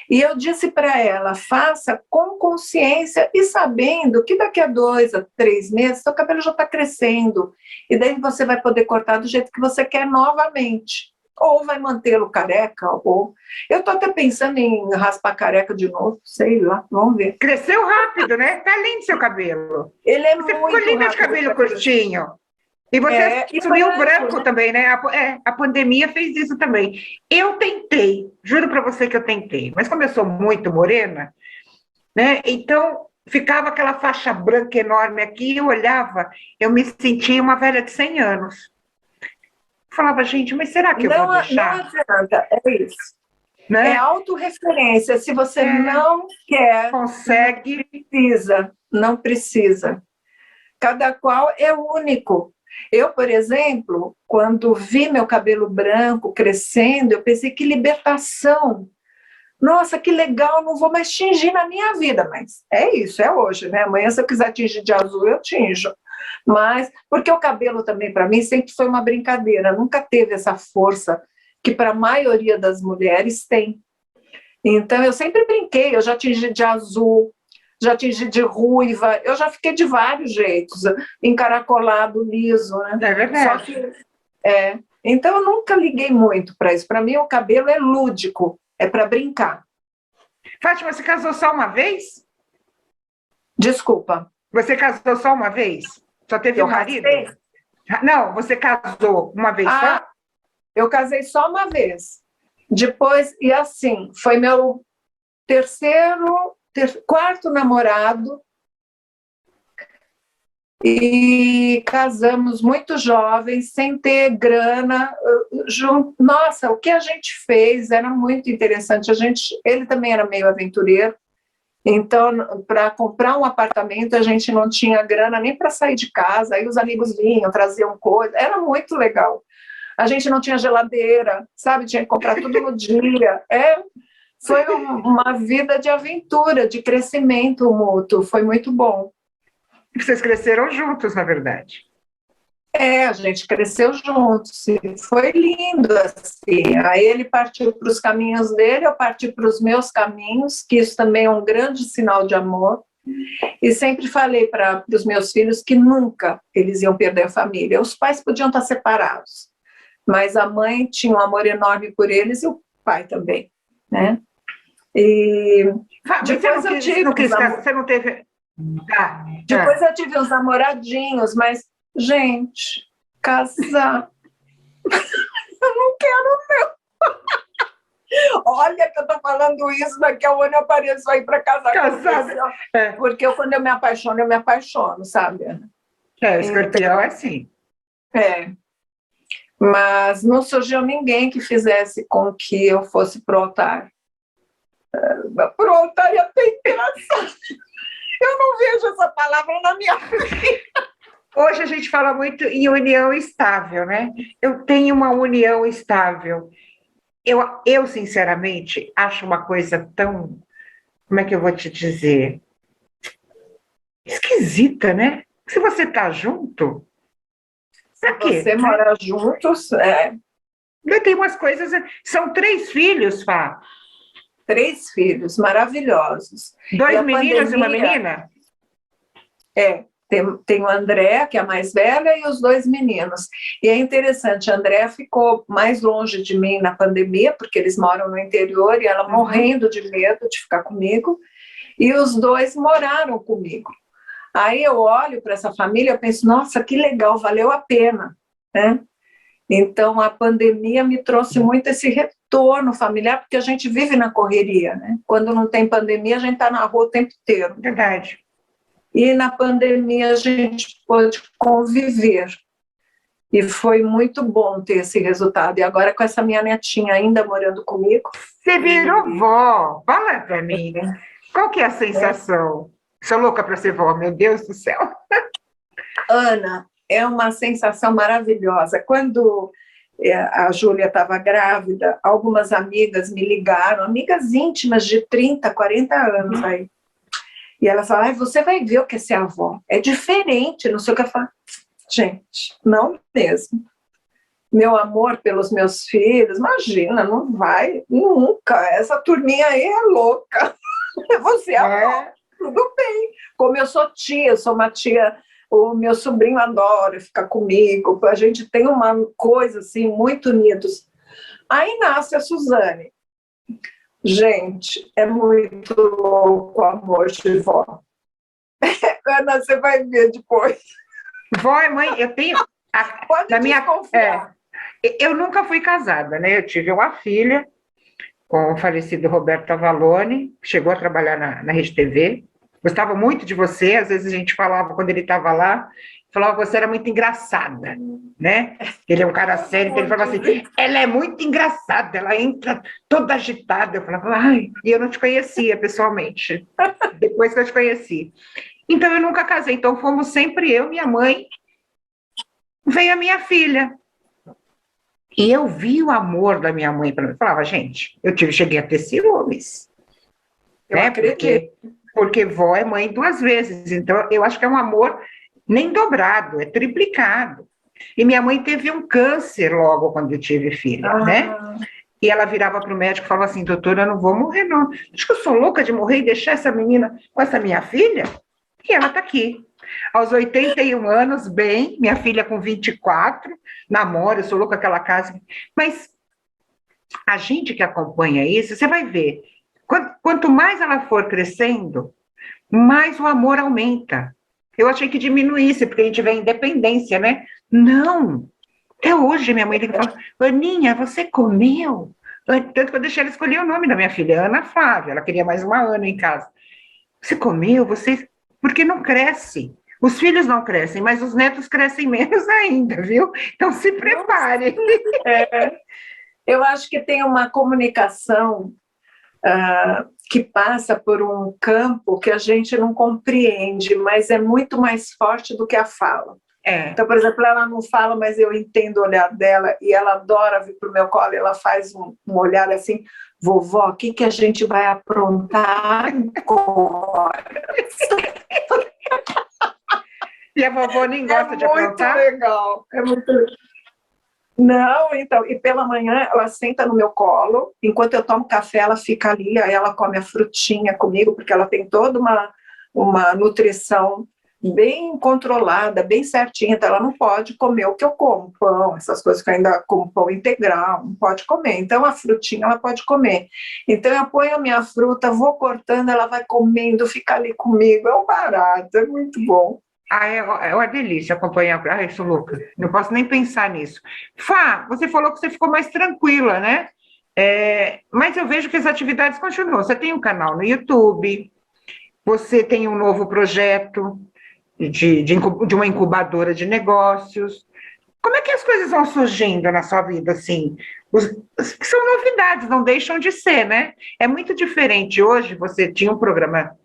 E eu disse para ela, faça com consciência e sabendo que daqui a 2 a 3 meses, seu cabelo já está crescendo. E daí você vai poder cortar do jeito que você quer novamente. Ou vai mantê-lo careca, ou... Eu estou até pensando em raspar careca de novo, sei lá, vamos ver. Cresceu rápido, né? Tá lindo seu cabelo. Ele é você muito ficou lindo de cabelo curtinho. E você assumiu o branco, né? Também, né? A pandemia fez isso também. Eu tentei, juro para você que eu tentei, mas como eu sou muito morena, né? Então ficava aquela faixa branca enorme aqui, eu olhava, eu me sentia uma velha de 100 anos. Falava, gente, mas será que eu vou deixar? Não adianta, é isso. Né? É autorreferência. Se você não quer, consegue, não precisa. Cada qual é único. Eu, por exemplo, quando vi meu cabelo branco crescendo, eu pensei, que libertação. Nossa, que legal, não vou mais tingir na minha vida, mas é isso, é hoje, né? Amanhã, se eu quiser tingir de azul, eu tinjo. Mas, porque o cabelo também, para mim, sempre foi uma brincadeira, nunca teve essa força que para a maioria das mulheres tem. Então, eu sempre brinquei, eu já tingi de azul, já tingi de ruiva, eu já fiquei de vários jeitos, encaracolado, liso, né? É verdade. Só que, então, eu nunca liguei muito para isso. Para mim, o cabelo é lúdico, é para brincar. Fátima, você casou só uma vez? Desculpa. Você casou só uma vez? Só teve um marido? Casei? Não, você casou uma vez só? Eu casei só uma vez. Depois, e assim, foi meu quarto namorado, e casamos muito jovens, sem ter grana. Nossa, o que a gente fez era muito interessante. Ele também era meio aventureiro, então, para comprar um apartamento, a gente não tinha grana nem para sair de casa, aí os amigos vinham, traziam coisa, era muito legal. A gente não tinha geladeira, sabe? Tinha que comprar tudo no dia. Foi uma vida de aventura, de crescimento mútuo, foi muito bom. Vocês cresceram juntos, na verdade. A gente cresceu juntos, e foi lindo, assim. Aí ele partiu para os caminhos dele, eu parti para os meus caminhos, que isso também é um grande sinal de amor. E sempre falei para os meus filhos que nunca eles iam perder a família. Os pais podiam estar separados, mas a mãe tinha um amor enorme por eles e o pai também, né? E depois eu tive uns namoradinhos, mas, gente, casar, eu não quero, não. Olha que eu tô falando isso, daqui a um ano eu apareço aí para casar. Porque quando eu me apaixono, sabe? Escorpião é assim. Mas não surgiu ninguém que fizesse com que eu fosse pro altar. Pro altar é até engraçado. Eu não vejo essa palavra na minha vida. Hoje a gente fala muito em união estável, né? Eu tenho uma união estável. Eu sinceramente, acho uma coisa tão... Como é que eu vou te dizer? Esquisita, né? Se você tá junto... Se você morar juntos, Tem umas coisas... São 3 filhos, Fá. 3 filhos maravilhosos. 2 meninos e uma menina? Tem o André, que é a mais velha, e os 2 meninos. E é interessante, a André ficou mais longe de mim na pandemia, porque eles moram no interior, e ela morrendo de medo de ficar comigo, e os 2 moraram comigo. Aí eu olho para essa família e penso, nossa, que legal, valeu a pena, né? Então, a pandemia me trouxe muito esse retorno familiar, porque a gente vive na correria, né? Quando não tem pandemia, a gente está na rua o tempo inteiro. Verdade. E na pandemia a gente pôde conviver. E foi muito bom ter esse resultado. E agora com essa minha netinha ainda morando comigo... Você virou vó. Fala para mim. Qual que é a sensação? Sou louca para ser vó, meu Deus do céu. Ana, é uma sensação maravilhosa. Quando a Júlia estava grávida, algumas amigas me ligaram, amigas íntimas de 30, 40 anos aí. E ela fala, você vai ver o que é ser avó. É diferente, não sei o que eu falo. Gente, não mesmo. Meu amor pelos meus filhos, imagina, não vai nunca. Essa turminha aí é louca. Você é avó, tudo bem. Como eu sou tia, eu sou uma tia... O meu sobrinho adora ficar comigo, a gente tem uma coisa assim, muito unidos. Aí nasce a Suzane. Gente, é muito louco o amor de vó. Ana, você vai ver depois. Vó e mãe, eu tenho... Pode desconfiar. Eu nunca fui casada, né? Eu tive uma filha com o falecido Roberto Avalone, que chegou a trabalhar na Rede TV. Gostava muito de você, às vezes a gente falava, quando ele estava lá, falava que você era muito engraçada, né? Ele é um cara sério, então ele falava assim, ela é muito engraçada, ela entra toda agitada. Eu falava, ai, e eu não te conhecia pessoalmente, depois que eu te conheci. Então eu nunca casei, então fomos sempre eu, minha mãe veio a minha filha. E eu vi o amor da minha mãe para mim. Eu falava, gente, cheguei a ter ciúmes. Eu acredito. Porque vó é mãe 2 vezes. Então, eu acho que é um amor nem dobrado, é triplicado. E minha mãe teve um câncer logo quando eu tive filha, né? E ela virava para o médico e falava assim, doutora, eu não vou morrer, não. Acho que eu sou louca de morrer e deixar essa menina com essa minha filha. E ela está aqui. Aos 81 anos, bem, minha filha com 24, namora, eu sou louca com aquela casa. Mas a gente que acompanha isso, você vai ver, quanto mais ela for crescendo, mais o amor aumenta. Eu achei que diminuísse, porque a gente vê a independência, né? Não! Até hoje minha mãe liga e fala, Aninha, você comeu? Tanto que eu deixei ela escolher o nome da minha filha, Ana Flávia, ela queria mais uma Ana em casa. Você comeu? Porque não cresce. Os filhos não crescem, mas os netos crescem menos ainda, viu? Então se prepare. Eu acho que tem uma comunicação que passa por um campo que a gente não compreende, mas é muito mais forte do que a fala. Então, por exemplo, ela não fala, mas eu entendo o olhar dela e ela adora vir para o meu colo, ela faz um olhar assim, vovó, o que a gente vai aprontar agora? E a vovó nem gosta de aprontar? É muito legal. Não, então, e pela manhã ela senta no meu colo, enquanto eu tomo café ela fica ali, aí ela come a frutinha comigo, porque ela tem toda uma nutrição bem controlada, bem certinha, então ela não pode comer o que eu como, pão, essas coisas que eu ainda como pão integral, não pode comer, então a frutinha ela pode comer. Então eu ponho a minha fruta, vou cortando, ela vai comendo, fica ali comigo, é um barato, é muito bom. É uma delícia acompanhar. Ai, sou louca, não posso nem pensar nisso. Fá, você falou que você ficou mais tranquila, né? Mas eu vejo que as atividades continuam. Você tem um canal no YouTube, você tem um novo projeto de uma incubadora de negócios. Como é que as coisas vão surgindo na sua vida, assim? São novidades, não deixam de ser, né? É muito diferente hoje, você tinha um programa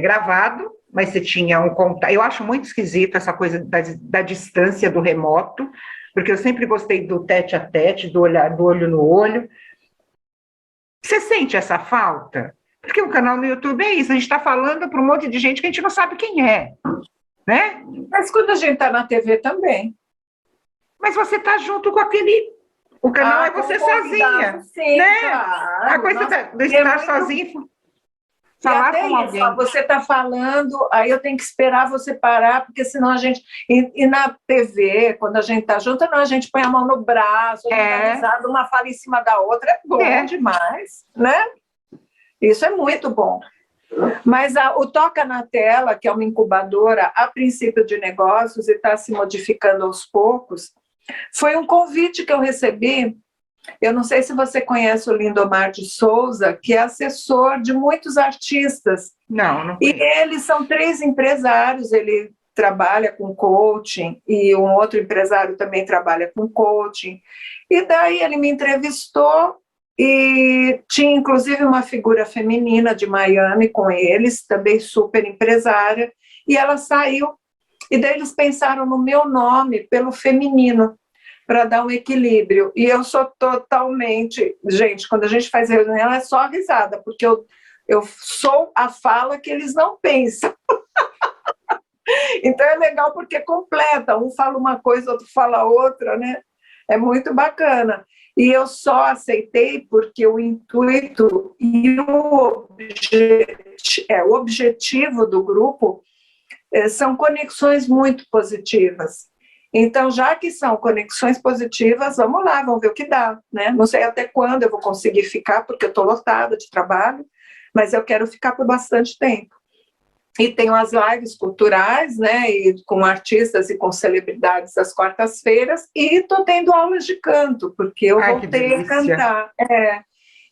gravado, mas você tinha um contato. Eu acho muito esquisito essa coisa da distância, do remoto, porque eu sempre gostei do tete a tete, do olho no olho. Você sente essa falta? Porque o canal no YouTube é isso, a gente está falando para um monte de gente que a gente não sabe quem é, né? Mas quando a gente está na TV também. Mas você está junto com aquele... O canal é você sozinha. Sim, né? Claro. A coisa de estar sozinha... Falar com alguém. Isso, você está falando, aí eu tenho que esperar você parar, porque senão a gente... E na TV, quando a gente está junto, não, a gente põe a mão no braço, organizado, uma fala em cima da outra, é bom demais, né? Isso é muito bom. Mas o Toca na Tela, que é uma incubadora, a princípio de negócios, e está se modificando aos poucos, foi um convite que eu recebi. Eu não sei se você conhece o Lindomar de Souza, que é assessor de muitos artistas. Não. E eles são 3 empresários, ele trabalha com coaching e um outro empresário também trabalha com coaching. E daí ele me entrevistou e tinha inclusive uma figura feminina de Miami com eles, também super empresária, e ela saiu. E daí eles pensaram no meu nome pelo feminino, para dar um equilíbrio. E eu sou totalmente... Gente, quando a gente faz reunião, é só risada, porque eu sou a fala que eles não pensam. Então é legal porque completa, um fala uma coisa, outro fala outra, né? É muito bacana. E eu só aceitei porque o intuito e o objetivo do grupo são conexões muito positivas. Então, já que são conexões positivas, vamos lá, vamos ver o que dá, né? Não sei até quando eu vou conseguir ficar, porque eu estou lotada de trabalho, mas eu quero ficar por bastante tempo. E tenho as lives culturais, né, e com artistas e com celebridades às quartas-feiras, e estou tendo aulas de canto, porque eu voltei a cantar.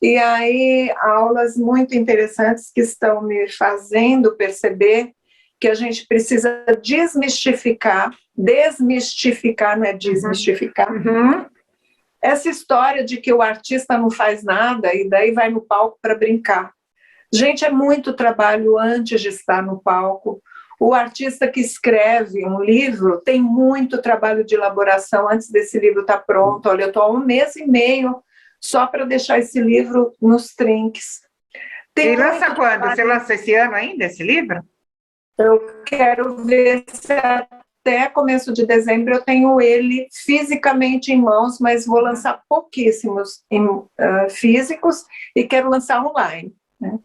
E aí, aulas muito interessantes que estão me fazendo perceber que a gente precisa desmistificar, não é desmistificar, essa história de que o artista não faz nada e daí vai no palco para brincar. Gente, é muito trabalho antes de estar no palco. O artista que escreve um livro tem muito trabalho de elaboração antes desse livro estar pronto. Olha, eu estou há 1 mês e meio só para deixar esse livro nos trinques. E lança quando? Você lança esse ano ainda, esse livro? Eu quero ver se até começo de dezembro eu tenho ele fisicamente em mãos, mas vou lançar pouquíssimos físicos e quero lançar online, né?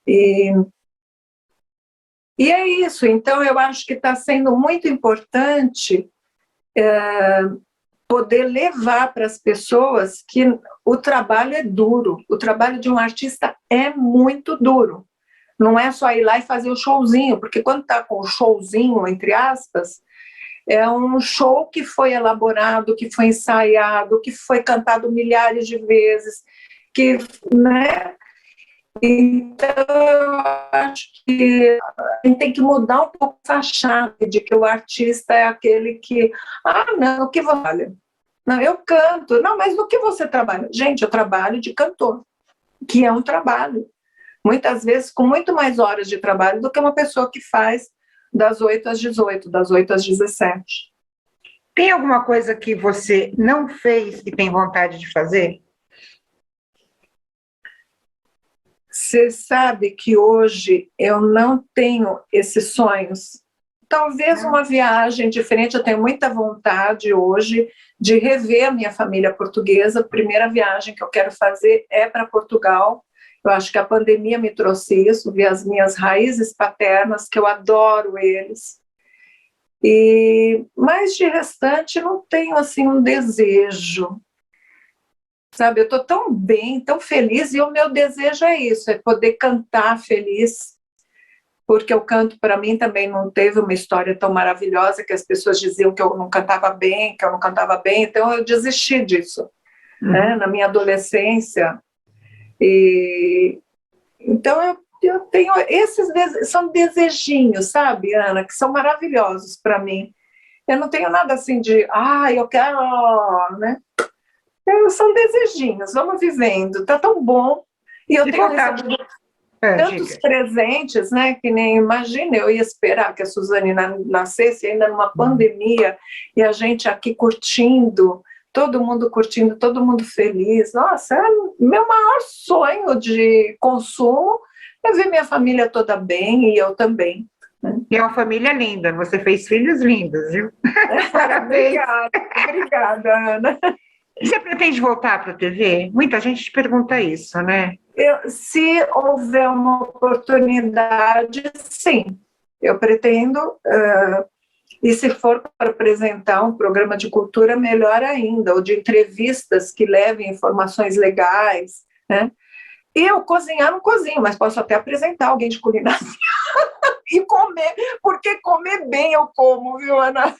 E é isso. Então, eu acho que está sendo muito importante poder levar para as pessoas que o trabalho é duro, o trabalho de um artista é muito duro. Não é só ir lá e fazer o showzinho, porque quando está com o showzinho, entre aspas, é um show que foi elaborado, que foi ensaiado, que foi cantado milhares de vezes, que, né? Então, eu acho que a gente tem que mudar um pouco essa chave de que o artista é aquele que, não, o que você trabalha? Não, eu canto. Não, mas no que você trabalha? Gente, eu trabalho de cantor, que é um trabalho. Muitas vezes com muito mais horas de trabalho do que uma pessoa que faz das 8 às 18, das 8 às 17. Tem alguma coisa que você não fez e tem vontade de fazer? Você sabe que hoje eu não tenho esses sonhos. Talvez uma viagem diferente, eu tenho muita vontade hoje de rever a minha família portuguesa. A primeira viagem que eu quero fazer é para Portugal. Eu acho que a pandemia me trouxe isso, ver as minhas raízes paternas, que eu adoro eles. Mas de restante não tenho assim um desejo. Sabe, eu estou tão bem, tão feliz, e o meu desejo é isso, é poder cantar feliz, porque o canto para mim também não teve uma história tão maravilhosa, que as pessoas diziam que eu não cantava bem, então eu desisti disso, né, na minha adolescência. Então eu tenho são desejinhos, sabe, Ana, que são maravilhosos para mim. Eu não tenho nada assim de, eu quero, né? São desejinhos, vamos vivendo, tá tão bom. E eu tenho recebido tantos presentes, né, que nem, imagina, eu ia esperar que a Suzane nascesse ainda numa pandemia, e a gente aqui curtindo, todo mundo feliz. Nossa, meu maior sonho de consumo é ver minha família toda bem, e eu também. E é uma família linda, você fez filhos lindos, viu? Parabéns. Obrigada, Ana. Você pretende voltar para a TV? Muita gente te pergunta isso, né? Se houver uma oportunidade, sim. Eu pretendo, e se for para apresentar um programa de cultura, melhor ainda, ou de entrevistas que levem informações legais, né? Eu cozinhar não cozinho, mas posso até apresentar alguém de culinária e comer, porque comer bem eu como, viu, Ana?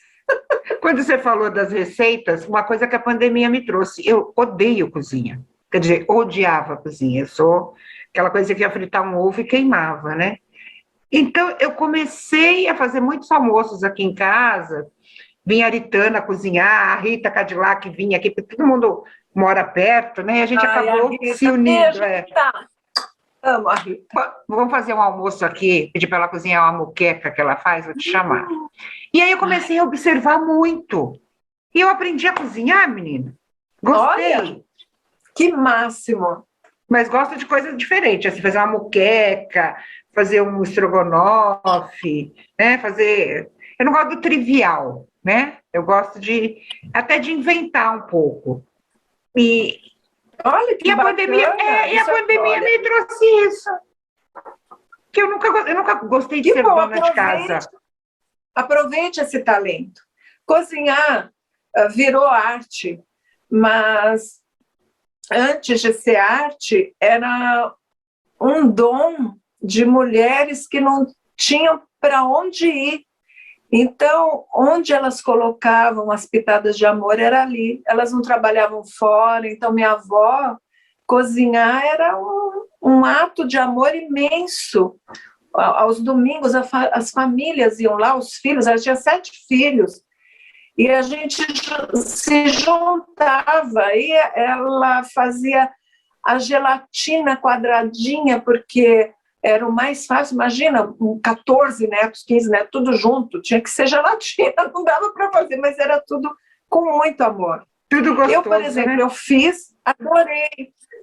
Quando você falou das receitas, uma coisa que a pandemia me trouxe, eu odeio cozinha. Quer dizer, odiava a cozinha. Eu sou aquela coisa que ia fritar um ovo e queimava, né? Então, eu comecei a fazer muitos almoços aqui em casa, vinha a Aritana cozinhar, a Rita Cadillac vinha aqui, porque todo mundo mora perto, né? E a gente acabou se unindo. Amo a Rita. Vamos fazer um almoço aqui, pedir para ela cozinhar uma moqueca que ela faz, vou te chamar. E aí eu comecei a observar muito. E eu aprendi a cozinhar, menina. Gostei. Olha, que máximo. Mas gosto de coisas diferentes, assim, fazer uma moqueca, fazer um estrogonofe, né? Eu não gosto do trivial, né? Eu gosto até de inventar um pouco. Olha que bacana, a pandemia me trouxe isso. Que eu nunca gostei de ser dona de casa. Aproveite esse talento. Cozinhar virou arte, mas antes de ser arte, era um dom de mulheres que não tinham para onde ir. Então, onde elas colocavam as pitadas de amor era ali. Elas não trabalhavam fora. Então, minha avó, cozinhar era um ato de amor imenso. Aos domingos, as famílias iam lá, os filhos, ela tinha 7 filhos, e a gente se juntava, e ela fazia a gelatina quadradinha, porque era o mais fácil. Imagina, 14 netos, 15 netos, tudo junto, tinha que ser gelatina, não dava para fazer, mas era tudo com muito amor. Tudo gostoso, eu, por exemplo, né? Eu fiz,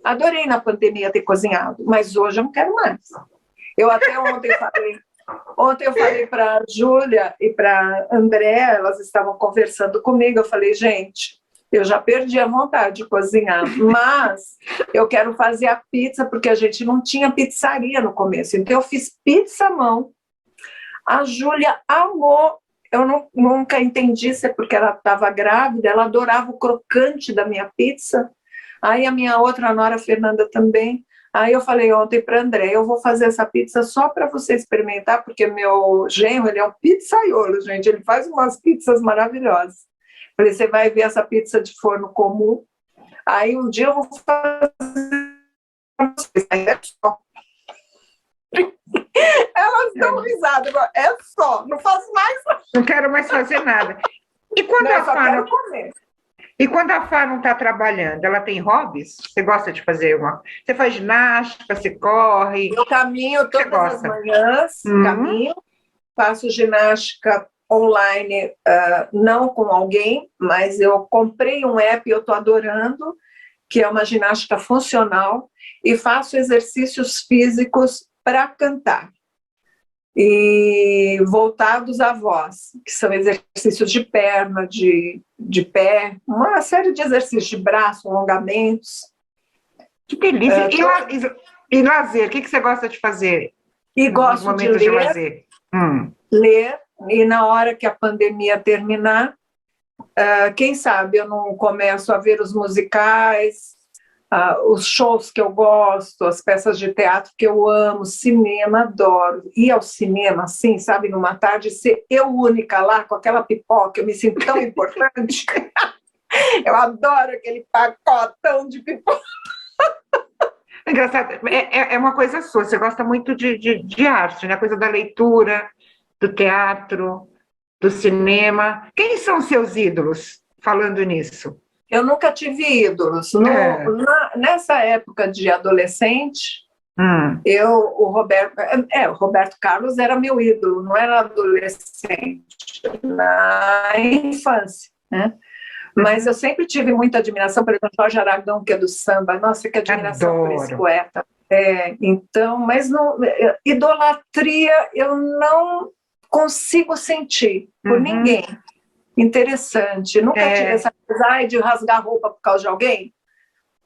adorei na pandemia ter cozinhado, mas hoje eu não quero mais. Eu até ontem eu falei para a Júlia e para a André, elas estavam conversando comigo, eu falei, gente, eu já perdi a vontade de cozinhar, mas eu quero fazer a pizza, porque a gente não tinha pizzaria no começo, então eu fiz pizza à mão. A Júlia amou, eu nunca entendi se é porque ela estava grávida, ela adorava o crocante da minha pizza. Aí a minha outra nora, Fernanda, também. Aí eu falei ontem para André, eu vou fazer essa pizza só para você experimentar, porque meu genro, ele é um pizzaiolo, gente, ele faz umas pizzas maravilhosas. Falei, você vai ver essa pizza de forno comum, aí um dia eu vou fazer para vocês. Aí é só. Elas dão risada, é só, não faço mais. Não quero mais fazer nada. E quando a Fá não está trabalhando, ela tem hobbies? Você gosta de fazer uma... Você faz ginástica, você corre? Eu caminho todas as manhãs, caminho, faço ginástica online, não com alguém, mas eu comprei um app e eu estou adorando, que é uma ginástica funcional, e faço exercícios físicos para cantar. E voltados à voz, que são exercícios de perna, de pé, uma série de exercícios de braço, alongamentos. Que delícia! E lazer, o que você gosta de fazer? E gosto de ler, ler, e na hora que a pandemia terminar, quem sabe eu não começo a ver os musicais, os shows que eu gosto, as peças de teatro que eu amo, cinema, adoro. Ir ao cinema, assim, sabe, numa tarde, ser eu única lá, com aquela pipoca, eu me sinto tão importante. Eu adoro aquele pacotão de pipoca. Engraçado, é uma coisa sua, você gosta muito de arte, né? A coisa da leitura, do teatro, do cinema. Quem são seus ídolos, falando nisso? Eu nunca tive ídolos. Nessa época de adolescente, o Roberto Carlos era meu ídolo, não era adolescente, na infância, né? Mas eu sempre tive muita admiração, por exemplo, Jorge Aragão, que é do samba. Nossa, que admiração por esse poeta. Então, mas não, idolatria eu não consigo sentir por ninguém. Interessante. Nunca tive essa coisa de rasgar roupa por causa de alguém.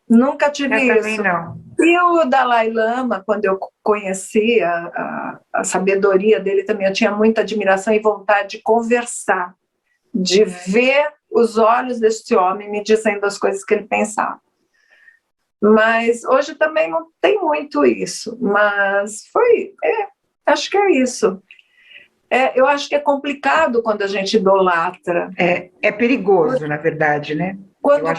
Nunca tive isso. Também não. E o Dalai Lama, quando eu conheci a sabedoria dele também, eu tinha muita admiração e vontade de conversar, de ver os olhos deste homem me dizendo as coisas que ele pensava. Mas hoje também não tem muito isso. Mas acho que é isso. Eu acho que é complicado quando a gente idolatra. É perigoso, na verdade, né? Quando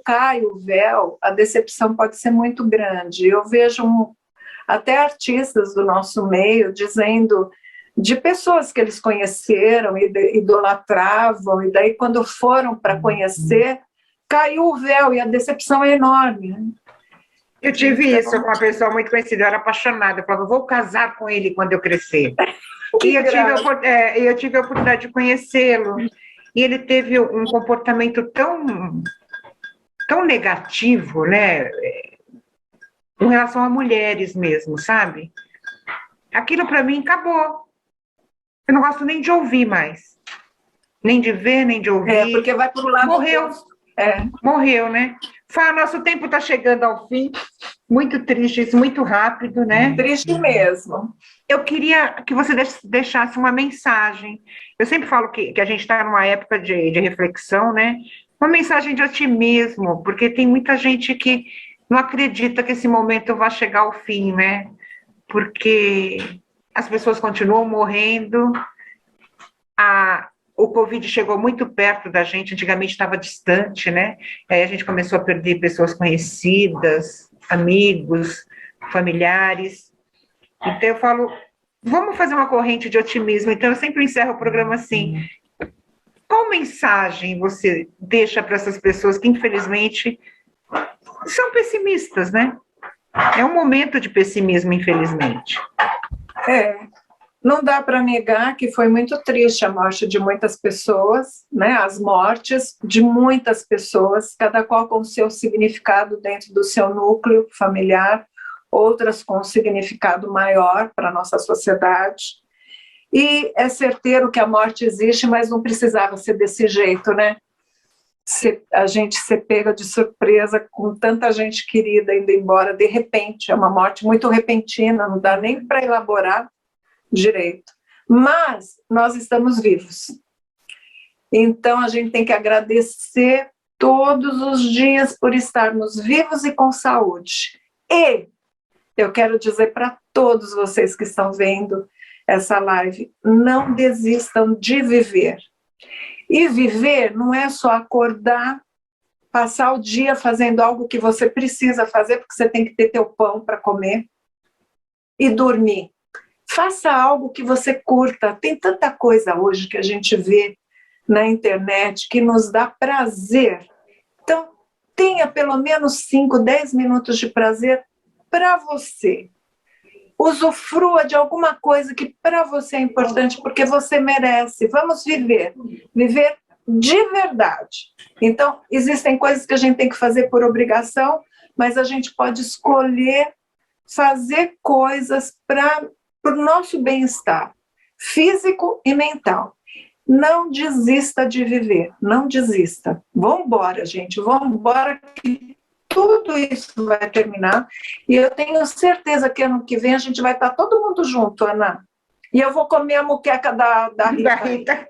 cai o véu, a decepção pode ser muito grande. Eu vejo até artistas do nosso meio dizendo de pessoas que eles conheceram e idolatravam, e daí quando foram para conhecer, caiu o véu e a decepção é enorme. Né? Eu tive isso com uma pessoa muito conhecida, eu era apaixonada, eu falava, vou casar com ele quando eu crescer. E eu tive a oportunidade de conhecê-lo, e ele teve um comportamento tão negativo, né, em relação a mulheres mesmo, sabe? Aquilo para mim acabou. Eu não gosto nem de ouvir mais, nem de ver, nem de ouvir. Porque vai para o lado Morreu. Morreu, né? Fá, nosso tempo está chegando ao fim, muito triste, isso muito rápido, né? Triste mesmo. Eu queria que você deixasse uma mensagem. Eu sempre falo que a gente está numa época de reflexão, né? Uma mensagem de otimismo, porque tem muita gente que não acredita que esse momento vai chegar ao fim, né? Porque as pessoas continuam morrendo, o Covid chegou muito perto da gente, antigamente estava distante, né? Aí a gente começou a perder pessoas conhecidas, amigos, familiares. Então eu falo, vamos fazer uma corrente de otimismo. Então eu sempre encerro o programa assim. Qual mensagem você deixa para essas pessoas que, infelizmente, são pessimistas, né? É um momento de pessimismo, infelizmente. Não dá para negar que foi muito triste a morte de muitas pessoas, né? As mortes de muitas pessoas, cada qual com o seu significado dentro do seu núcleo familiar, outras com um significado maior para a nossa sociedade. E é certeiro que a morte existe, mas não precisava ser desse jeito, né? A gente ser pega de surpresa com tanta gente querida indo embora de repente, é uma morte muito repentina, não dá nem para elaborar direito. Mas nós estamos vivos. Então a gente tem que agradecer todos os dias por estarmos vivos e com saúde. E eu quero dizer para todos vocês que estão vendo essa live, não desistam de viver. E viver não é só acordar, passar o dia fazendo algo que você precisa fazer, porque você tem que ter teu pão para comer, e dormir. Faça algo que você curta. Tem tanta coisa hoje que a gente vê na internet que nos dá prazer. Então, tenha pelo menos 5, 10 minutos de prazer para você. Usufrua de alguma coisa que para você é importante, porque você merece. Vamos viver. Viver de verdade. Então, existem coisas que a gente tem que fazer por obrigação, mas a gente pode escolher fazer coisas para o nosso bem-estar físico e mental. Não desista de viver, não desista. Vamos embora, gente, vamos embora que tudo isso vai terminar, e eu tenho certeza que ano que vem a gente vai estar todo mundo junto, Ana. E eu vou comer a muqueca da Rita.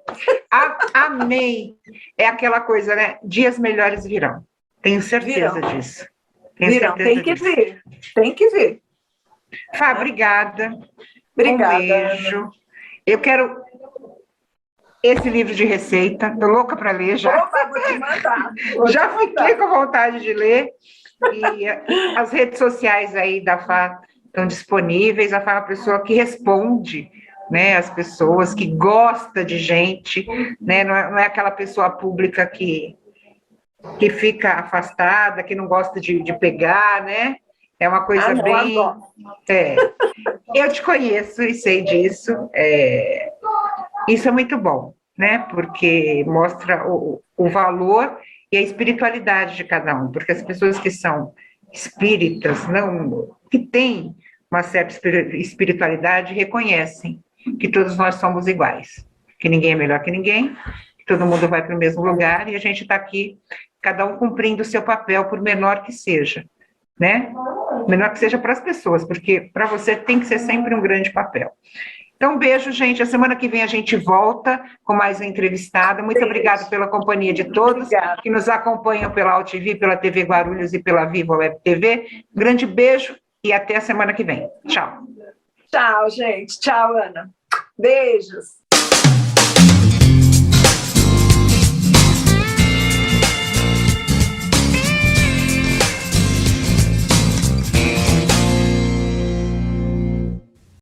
Amei. É aquela coisa, né? Dias melhores virão. Tenho certeza disso. Tem que vir. Tem que vir. Fá, obrigada. Obrigada. Um beijo. Ana. Eu quero esse livro de receita. Estou louca para ler já. Opa, vou te mandar. Já fiquei com vontade de ler. E as redes sociais aí da Fá estão disponíveis. A Fá é uma pessoa que responde, né, as pessoas, que gosta de gente, né, não é aquela pessoa pública que fica afastada, que não gosta de pegar, né? É uma coisa bem... Eu te conheço e sei disso. Isso é muito bom, né? Porque mostra o valor e a espiritualidade de cada um, porque as pessoas que são espíritas, que têm uma certa espiritualidade, reconhecem que todos nós somos iguais, que ninguém é melhor que ninguém, que todo mundo vai para o mesmo lugar, e a gente está aqui, cada um cumprindo o seu papel, por menor que seja, né? Menor que seja para as pessoas, porque para você tem que ser sempre um grande papel. Então, um beijo, gente. A semana que vem a gente volta com mais uma entrevistada. Muito obrigada pela companhia de todos que nos acompanham pela AltV, pela TV Guarulhos e pela Viva Web TV. Um grande beijo e até a semana que vem. Tchau. Tchau, gente. Tchau, Ana. Beijos.